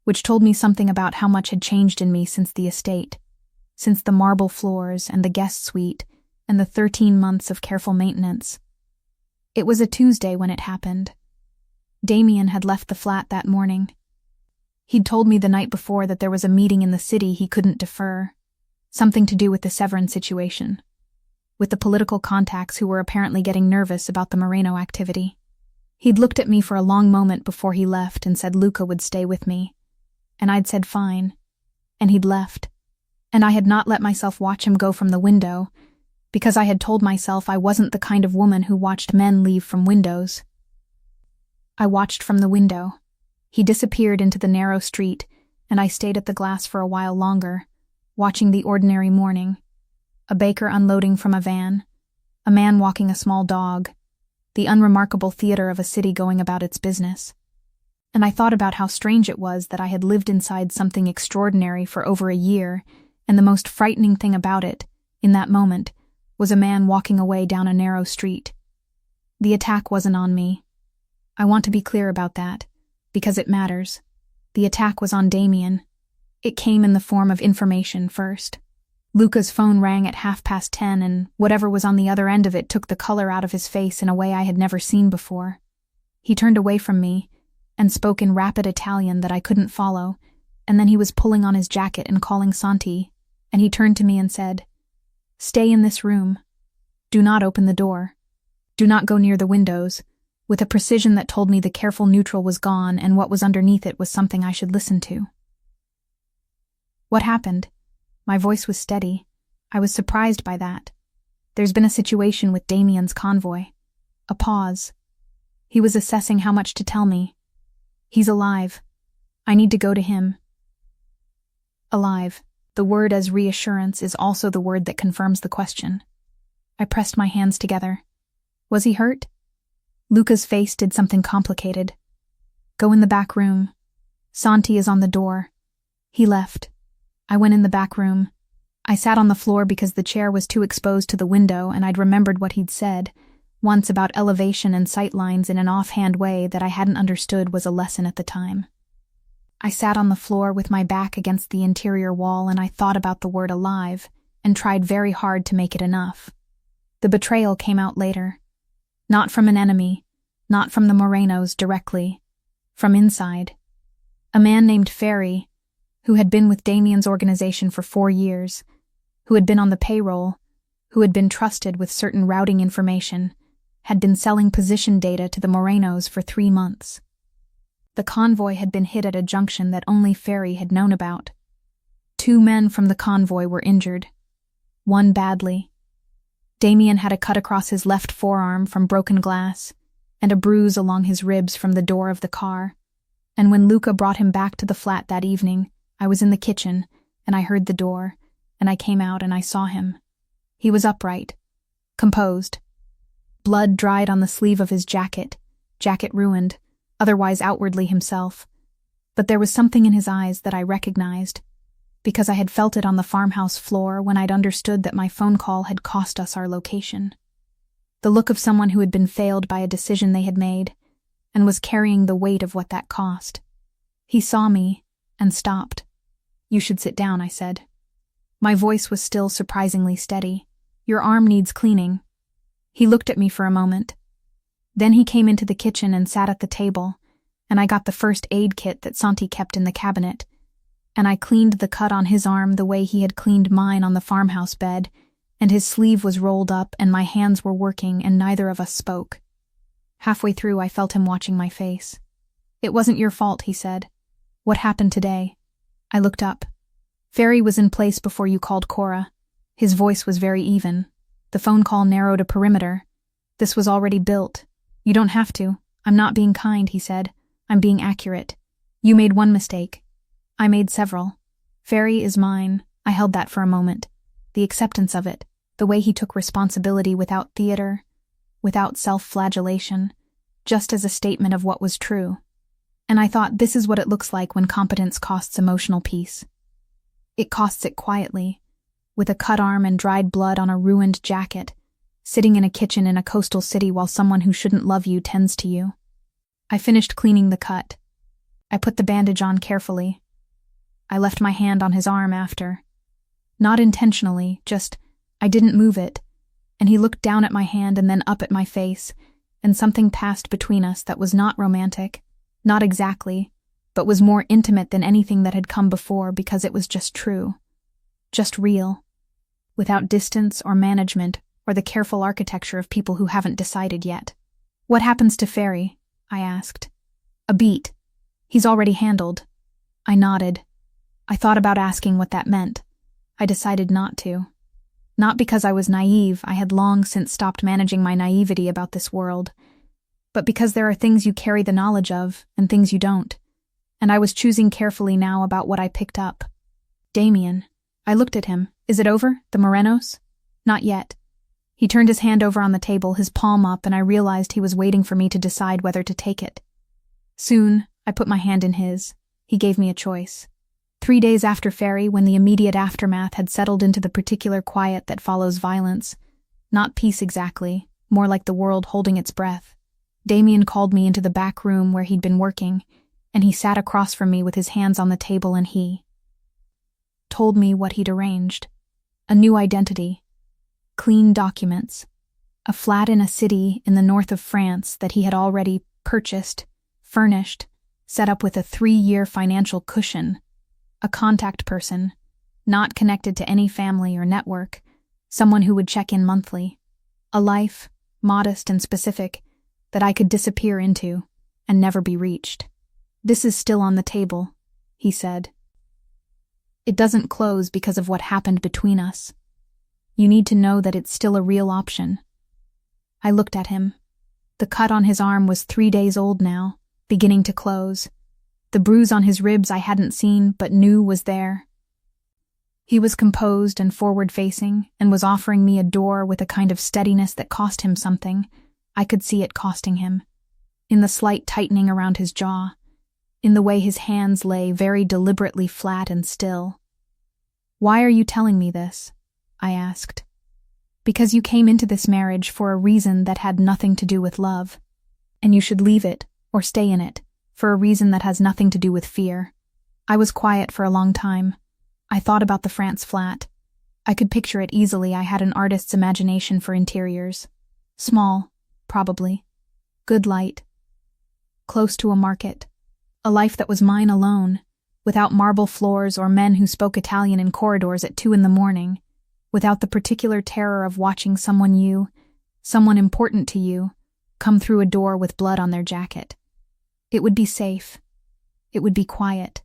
which told me something about how much had changed in me since the estate, since the marble floors and the guest suite and the 13 months of careful maintenance. It was a Tuesday when it happened. Damien had left the flat that morning. He'd told me the night before that there was a meeting in the city he couldn't defer, something to do with the Severin situation, with the political contacts who were apparently getting nervous about the Moreno activity. He'd looked at me for a long moment before he left and said Luca would stay with me, and I'd said fine, and he'd left, and I had not let myself watch him go from the window, because I had told myself I wasn't the kind of woman who watched men leave from windows. I watched from the window. He disappeared into the narrow street, and I stayed at the glass for a while longer, watching the ordinary morning. A baker unloading from a van, a man walking a small dog, the unremarkable theater of a city going about its business. And I thought about how strange it was that I had lived inside something extraordinary for over a year, and the most frightening thing about it, in that moment, was a man walking away down a narrow street. The attack wasn't on me. I want to be clear about that, because it matters. The attack was on Damien. It came in the form of information first. Luca's phone rang at 10:30, and whatever was on the other end of it took the color out of his face in a way I had never seen before. He turned away from me and spoke in rapid Italian that I couldn't follow, and then he was pulling on his jacket and calling Santi, and he turned to me and said, "Stay in this room. Do not open the door. Do not go near the windows," with a precision that told me the careful neutral was gone and what was underneath it was something I should listen to. What happened? My voice was steady. I was surprised by that. There's been a situation with Damien's convoy. A pause. He was assessing how much to tell me. He's alive. I need to go to him. Alive. The word as reassurance is also the word that confirms the question. I pressed my hands together. Was he hurt? Luca's face did something complicated. Go in the back room. Santi is on the door. He left. I went in the back room. I sat on the floor because the chair was too exposed to the window, and I'd remembered what he'd said, once about elevation and sight lines in an offhand way that I hadn't understood was a lesson at the time. I sat on the floor with my back against the interior wall, and I thought about the word alive, and tried very hard to make it enough. The betrayal came out later. Not from an enemy, not from the Morenos directly, from inside. A man named Ferry, who had been with Damien's organization for 4 years, who had been on the payroll, who had been trusted with certain routing information, had been selling position data to the Morenos for 3 months. The convoy had been hit at a junction that only Ferry had known about. 2 men from the convoy were injured. 1 badly. Damien had a cut across his left forearm from broken glass, and a bruise along his ribs from the door of the car. And when Luca brought him back to the flat that evening, I was in the kitchen, and I heard the door, and I came out and I saw him. He was upright, composed. Blood dried on the sleeve of his jacket ruined, otherwise outwardly himself. But there was something in his eyes that I recognized, because I had felt it on the farmhouse floor when I'd understood that my phone call had cost us our location. The look of someone who had been failed by a decision they had made, and was carrying the weight of what that cost. He saw me, and stopped. "You should sit down," I said. My voice was still surprisingly steady. "Your arm needs cleaning." He looked at me for a moment. Then he came into the kitchen and sat at the table, and I got the first aid kit that Santi kept in the cabinet, and I cleaned the cut on his arm the way he had cleaned mine on the farmhouse bed, and his sleeve was rolled up and my hands were working and neither of us spoke. Halfway through I felt him watching my face. "It wasn't your fault," he said. "What happened today?" I looked up. "Ferry was in place before you called Cora." His voice was very even. The phone call narrowed a perimeter. "This was already built. You don't have to. I'm not being kind," he said. "I'm being accurate. You made 1 mistake. I made several. Ferry is mine." I held that for a moment. The acceptance of it, the way he took responsibility without theater, without self-flagellation, just as a statement of what was true. And I thought, this is what it looks like when competence costs emotional peace. It costs it quietly, with a cut arm and dried blood on a ruined jacket, sitting in a kitchen in a coastal city while someone who shouldn't love you tends to you. I finished cleaning the cut. I put the bandage on carefully. I left my hand on his arm after. Not intentionally, just I didn't move it, and he looked down at my hand and then up at my face, and something passed between us that was not romantic, not exactly, but was more intimate than anything that had come before because it was just true, just real, without distance or management or the careful architecture of people who haven't decided yet. What happens to Ferry? I asked. A beat. He's already handled. I nodded. I thought about asking what that meant. I decided not to. Not because I was naive, I had long since stopped managing my naivety about this world, but because there are things you carry the knowledge of and things you don't, and I was choosing carefully now about what I picked up. Damien. I looked at him. Is it over, the Morenos? Not yet. He turned his hand over on the table, his palm up, and I realized he was waiting for me to decide whether to take it. Soon, I put my hand in his. He gave me a choice. 3 days after Ferry, when the immediate aftermath had settled into the particular quiet that follows violence, not peace exactly, more like the world holding its breath, Damien called me into the back room where he'd been working, and he sat across from me with his hands on the table and he told me what he'd arranged. A new identity, clean documents, a flat in a city in the north of France that he had already purchased, furnished, set up with a 3-year financial cushion, a contact person, not connected to any family or network, someone who would check in monthly, a life, modest and specific, that I could disappear into and never be reached. This is still on the table, he said. It doesn't close because of what happened between us. You need to know that it's still a real option. I looked at him. The cut on his arm was 3 days old now, beginning to close. The bruise on his ribs I hadn't seen but knew was there. He was composed and forward-facing and was offering me a door with a kind of steadiness that cost him something. I could see it costing him. In the slight tightening around his jaw, in the way his hands lay very deliberately flat and still. Why are you telling me this? I asked. Because you came into this marriage for a reason that had nothing to do with love, and you should leave it or stay in it for a reason that has nothing to do with fear. I was quiet for a long time. I thought about the France flat. I could picture it easily. I had an artist's imagination for interiors. Small, probably. Good light. Close to a market. A life that was mine alone, without marble floors or men who spoke Italian in corridors at 2 a.m, without the particular terror of watching someone important to you, come through a door with blood on their jacket. It would be safe. It would be quiet.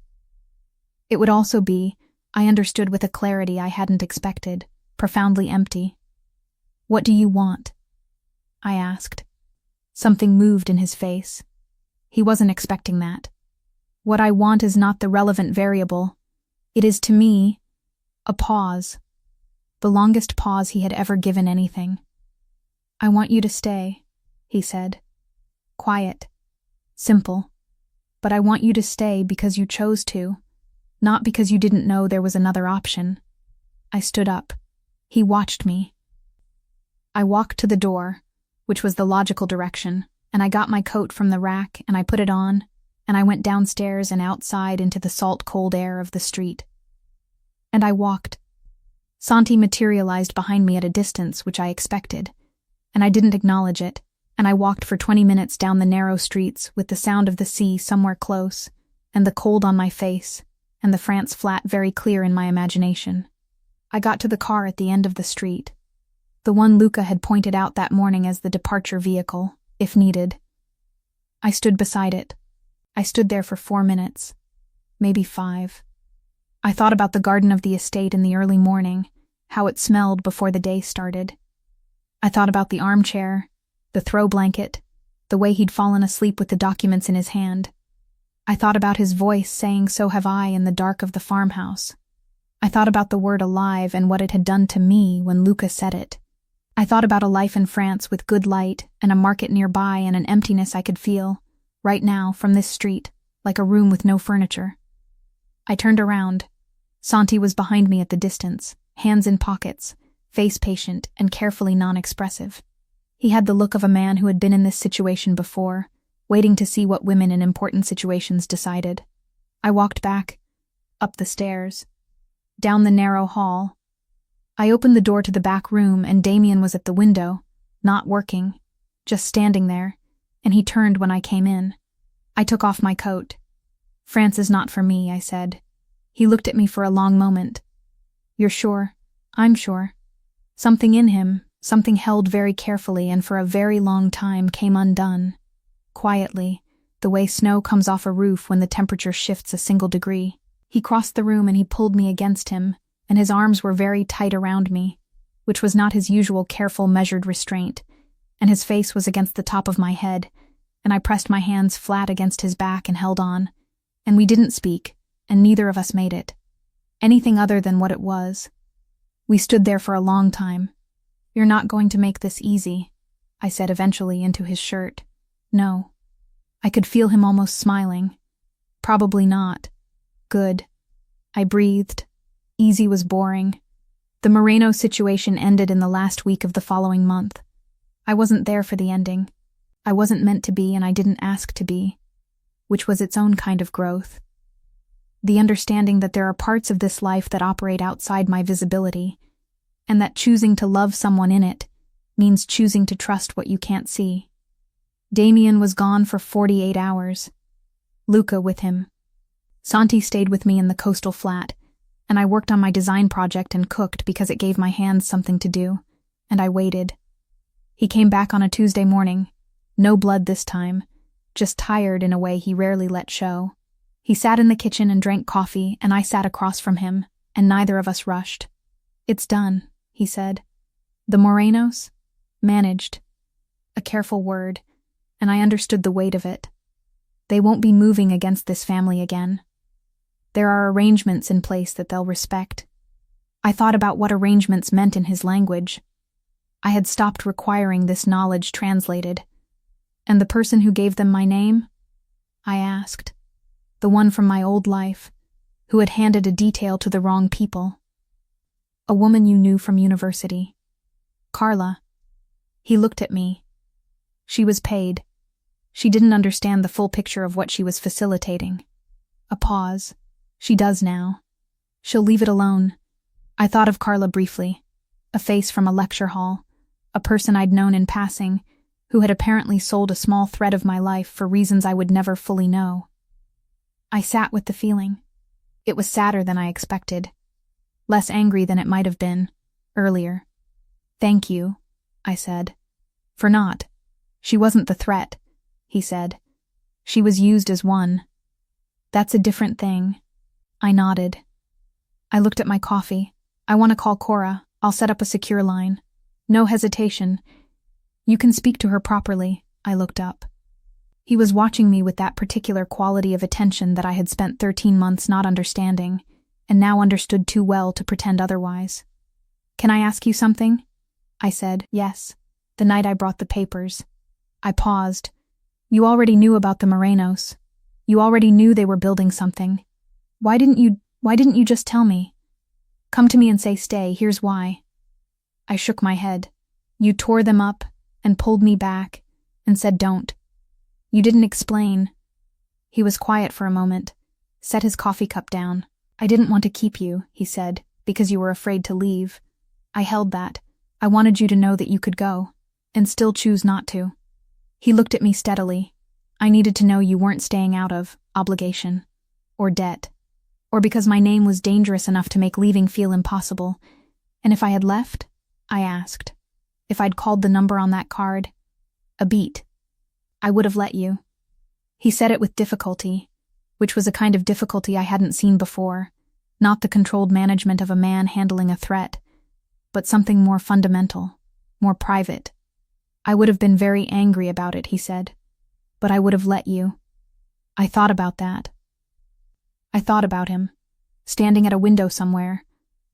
It would also be, I understood with a clarity I hadn't expected, profoundly empty. What do you want? I asked. Something moved in his face. He wasn't expecting that. What I want is not the relevant variable. It is, to me, a pause. The longest pause he had ever given anything. I want you to stay, he said. Quiet. Simple. But I want you to stay because you chose to, not because you didn't know there was another option. I stood up. He watched me. I walked to the door, which was the logical direction, and I got my coat from the rack and I put it on, and I went downstairs and outside into the salt cold air of the street. And I walked. Santi materialized behind me at a distance which I expected, and I didn't acknowledge it, and I walked for 20 minutes down the narrow streets with the sound of the sea somewhere close, and the cold on my face, and the France flat very clear in my imagination. I got to the car at the end of the street, the one Luca had pointed out that morning as the departure vehicle, if needed. I stood beside it. I stood there for 4 minutes, maybe 5. I thought about the garden of the estate in the early morning, how it smelled before the day started. I thought about the armchair, the throw blanket, the way he'd fallen asleep with the documents in his hand. I thought about his voice saying, "So have I," in the dark of the farmhouse. I thought about the word alive and what it had done to me when Luca said it. I thought about a life in France with good light and a market nearby and an emptiness I could feel, right now, from this street, like a room with no furniture. I turned around. Santi was behind me at the distance, hands in pockets, face patient and carefully non-expressive. He had the look of a man who had been in this situation before, waiting to see what women in important situations decided. I walked back, up the stairs, down the narrow hall. I opened the door to the back room and Damien was at the window, not working, just standing there, and he turned when I came in. I took off my coat. "France is not for me," I said. He looked at me for a long moment. "You're sure?" "I'm sure." Something in him, something held very carefully and for a very long time, came undone. Quietly, the way snow comes off a roof when the temperature shifts a single degree. He crossed the room and he pulled me against him, and his arms were very tight around me, which was not his usual careful, measured restraint, and his face was against the top of my head, and I pressed my hands flat against his back and held on, and we didn't speak, and neither of us made it anything other than what it was. We stood there for a long time. "You're not going to make this easy," I said eventually into his shirt. "No." I could feel him almost smiling. "Probably not." "Good." I breathed. Easy was boring. The Moreno situation ended in the last week of the following month. I wasn't there for the ending. I wasn't meant to be and I didn't ask to be, which was its own kind of growth. The understanding that there are parts of this life that operate outside my visibility, and that choosing to love someone in it means choosing to trust what you can't see. Damien was gone for 48 hours. Luca with him. Santi stayed with me in the coastal flat, and I worked on my design project and cooked because it gave my hands something to do, and I waited. He came back on a Tuesday morning. No blood this time, just tired in a way he rarely let show. He sat in the kitchen and drank coffee, and I sat across from him, and neither of us rushed. "It's done," he said. "The Morenos?" "Managed." A careful word, and I understood the weight of it. They won't be moving against this family again. There are arrangements in place that they'll respect. I thought about what arrangements meant in his language. I had stopped requiring this knowledge translated. "And the person who gave them my name?" I asked. "The one from my old life, who had handed a detail to the wrong people." "A woman you knew from university." "Carla." He looked at me. She was paid. She didn't understand the full picture of what she was facilitating. A pause. She does now. She'll leave it alone. I thought of Carla briefly. A face from a lecture hall. A person I'd known in passing, who had apparently sold a small thread of my life for reasons I would never fully know. I sat with the feeling. It was sadder than I expected. Less angry than it might have been, earlier. "Thank you," I said. "For not. She wasn't the threat," he said. "She was used as one." "That's a different thing." I nodded. I looked at my coffee. "I want to call Cora. I'll set up a secure line." "No hesitation. You can speak to her properly." I looked up. He was watching me with that particular quality of attention that I had spent 13 months not understanding, and now understood too well to pretend otherwise. "Can I ask you something?" I said. "Yes." "The night I brought the papers." I paused. "You already knew about the Morenos. You already knew they were building something. Why didn't you just tell me? Come to me and say stay, here's why." I shook my head. "You tore them up and pulled me back and said don't. You didn't explain." He was quiet for a moment, set his coffee cup down. "I didn't want to keep you," he said, "because you were afraid to leave. I held that. I wanted you to know that you could go, and still choose not to." He looked at me steadily. "I needed to know you weren't staying out of obligation, or debt, or because my name was dangerous enough to make leaving feel impossible. And if I had left?" I asked. "If I'd called the number on that card? A beat. I would have let you." He said it with difficulty, which was a kind of difficulty I hadn't seen before, not the controlled management of a man handling a threat, but something more fundamental, more private. "I would have been very angry about it," he said, "but I would have let you." I thought about that. I thought about him, standing at a window somewhere,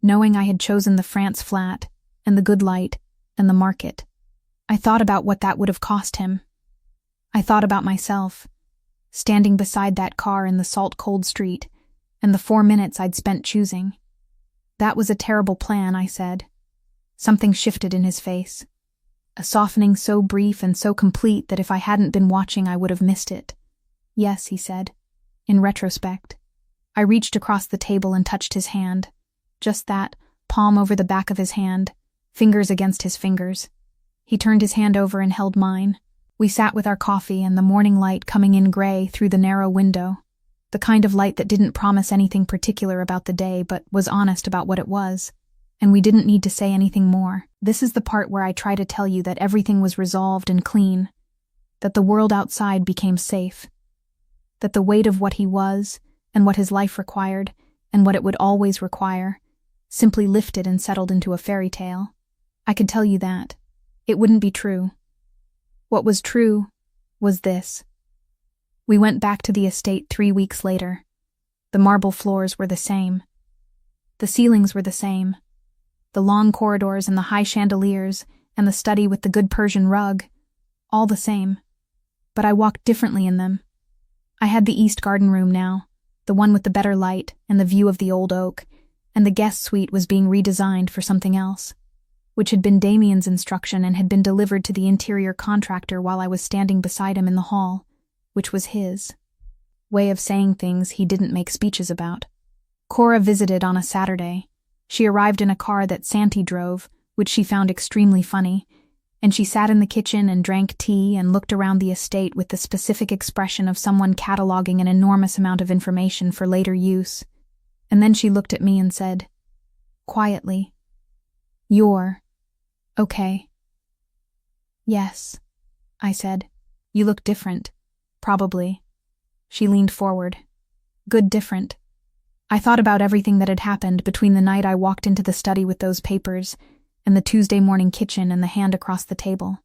knowing I had chosen the France flat, and the good light, and the market. I thought about what that would have cost him. I thought about myself, standing beside that car in the salt-cold street, and the 4 minutes I'd spent choosing. "That was a terrible plan," I said. Something shifted in his face. A softening so brief and so complete that if I hadn't been watching I would have missed it. Yes, he said. In retrospect. I reached across the table and touched his hand. Just that, palm over the back of his hand, fingers against his fingers. He turned his hand over and held mine. We sat with our coffee and the morning light coming in gray through the narrow window. The kind of light that didn't promise anything particular about the day but was honest about what it was. And we didn't need to say anything more. This is the part where I try to tell you that everything was resolved and clean, that the world outside became safe, that the weight of what he was and what his life required and what it would always require simply lifted and settled into a fairy tale. I could tell you that. It wouldn't be true. What was true was this. We went back to the estate 3 weeks later. The marble floors were the same. The ceilings were the same. The long corridors and the high chandeliers and the study with the good Persian rug, all the same. But I walked differently in them. I had the east garden room now, the one with the better light and the view of the old oak, and the guest suite was being redesigned for something else, which had been Damien's instruction and had been delivered to the interior contractor while I was standing beside him in the hall, which was his way of saying things he didn't make speeches about. Cora visited on a Saturday. She arrived in a car that Santi drove, which she found extremely funny, and she sat in the kitchen and drank tea and looked around the estate with the specific expression of someone cataloging an enormous amount of information for later use. And then she looked at me and said, quietly, "You're okay." "Yes," I said. "You look different. Probably." She leaned forward. "Good different." I thought about everything that had happened between the night I walked into the study with those papers and the Tuesday morning kitchen and the hand across the table.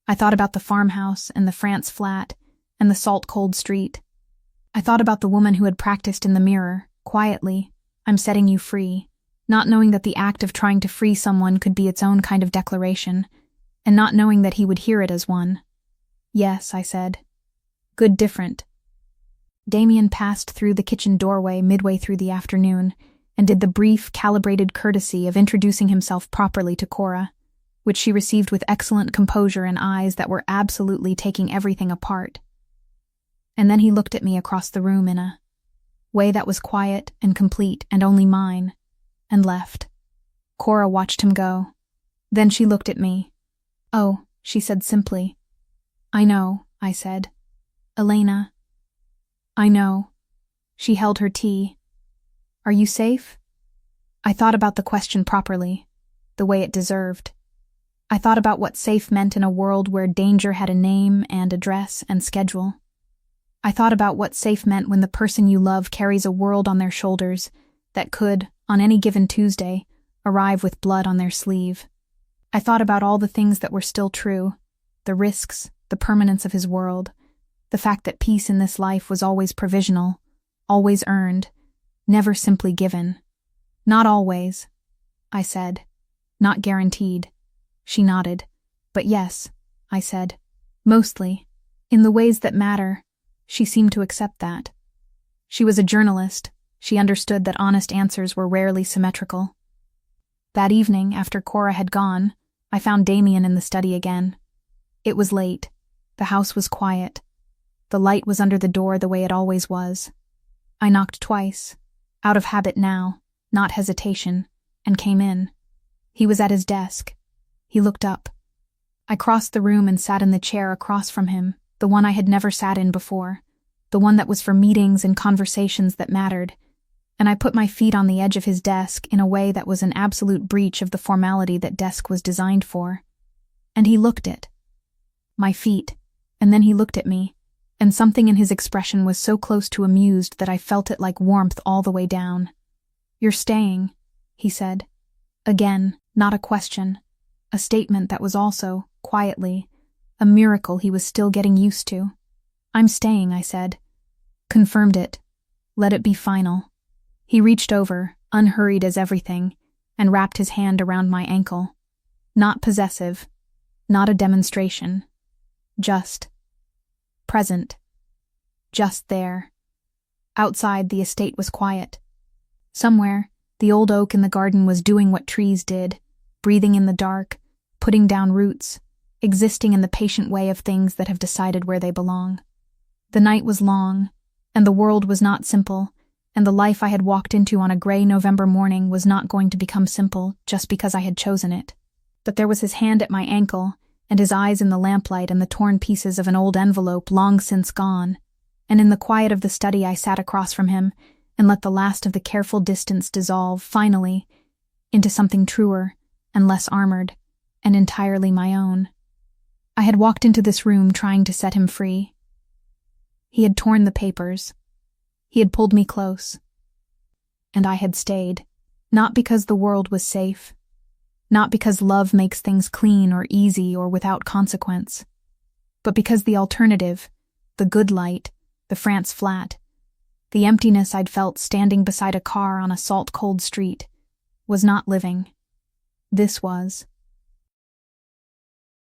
I thought about the farmhouse and the France flat and the salt-cold street. I thought about the woman who had practiced in the mirror, quietly, "I'm setting you free," not knowing that the act of trying to free someone could be its own kind of declaration, and not knowing that he would hear it as one. "Yes," I said. "Good different." Damien passed through the kitchen doorway midway through the afternoon and did the brief, calibrated courtesy of introducing himself properly to Cora, which she received with excellent composure and eyes that were absolutely taking everything apart. And then he looked at me across the room in a way that was quiet and complete and only mine, and left. Cora watched him go. Then she looked at me. "Oh," she said simply. "I know," I said. "Elena." "I know." She held her tea. "Are you safe?" I thought about the question properly, the way it deserved. I thought about what safe meant in a world where danger had a name and address and schedule. I thought about what safe meant when the person you love carries a world on their shoulders that could, on any given Tuesday, arrive with blood on their sleeve. I thought about all the things that were still true, the risks, the permanence of his world, the fact that peace in this life was always provisional, always earned, never simply given. "Not always," I said. "Not guaranteed." She nodded. "But yes," I said. "Mostly. In the ways that matter." She seemed to accept that. She was a journalist. She understood that honest answers were rarely symmetrical. That evening, after Cora had gone, I found Damien in the study again. It was late. The house was quiet. The light was under the door the way it always was. I knocked twice, out of habit now, not hesitation, and came in. He was at his desk. He looked up. I crossed the room and sat in the chair across from him, the one I had never sat in before, the one that was for meetings and conversations that mattered, and I put my feet on the edge of his desk in a way that was an absolute breach of the formality that desk was designed for. And he looked it. My feet, and then he looked at me, and something in his expression was so close to amused that I felt it like warmth all the way down. "You're staying," he said. Again, not a question. A statement that was also, quietly, a miracle he was still getting used to. "I'm staying," I said. Confirmed it. Let it be final. He reached over, unhurried as everything, and wrapped his hand around my ankle. Not possessive. Not a demonstration. Just. Present. Just there. Outside, the estate was quiet. Somewhere, the old oak in the garden was doing what trees did, breathing in the dark, putting down roots, existing in the patient way of things that have decided where they belong. The night was long, and the world was not simple, and the life I had walked into on a gray November morning was not going to become simple just because I had chosen it. But there was his hand at my ankle, and his eyes in the lamplight and the torn pieces of an old envelope long since gone, and in the quiet of the study I sat across from him and let the last of the careful distance dissolve, finally, into something truer and less armored, and entirely my own. I had walked into this room trying to set him free. He had torn the papers. He had pulled me close. And I had stayed, not because the world was safe, not because love makes things clean or easy or without consequence, but because the alternative, the good light, the France flat, the emptiness I'd felt standing beside a car on a salt-cold street, was not living. This was.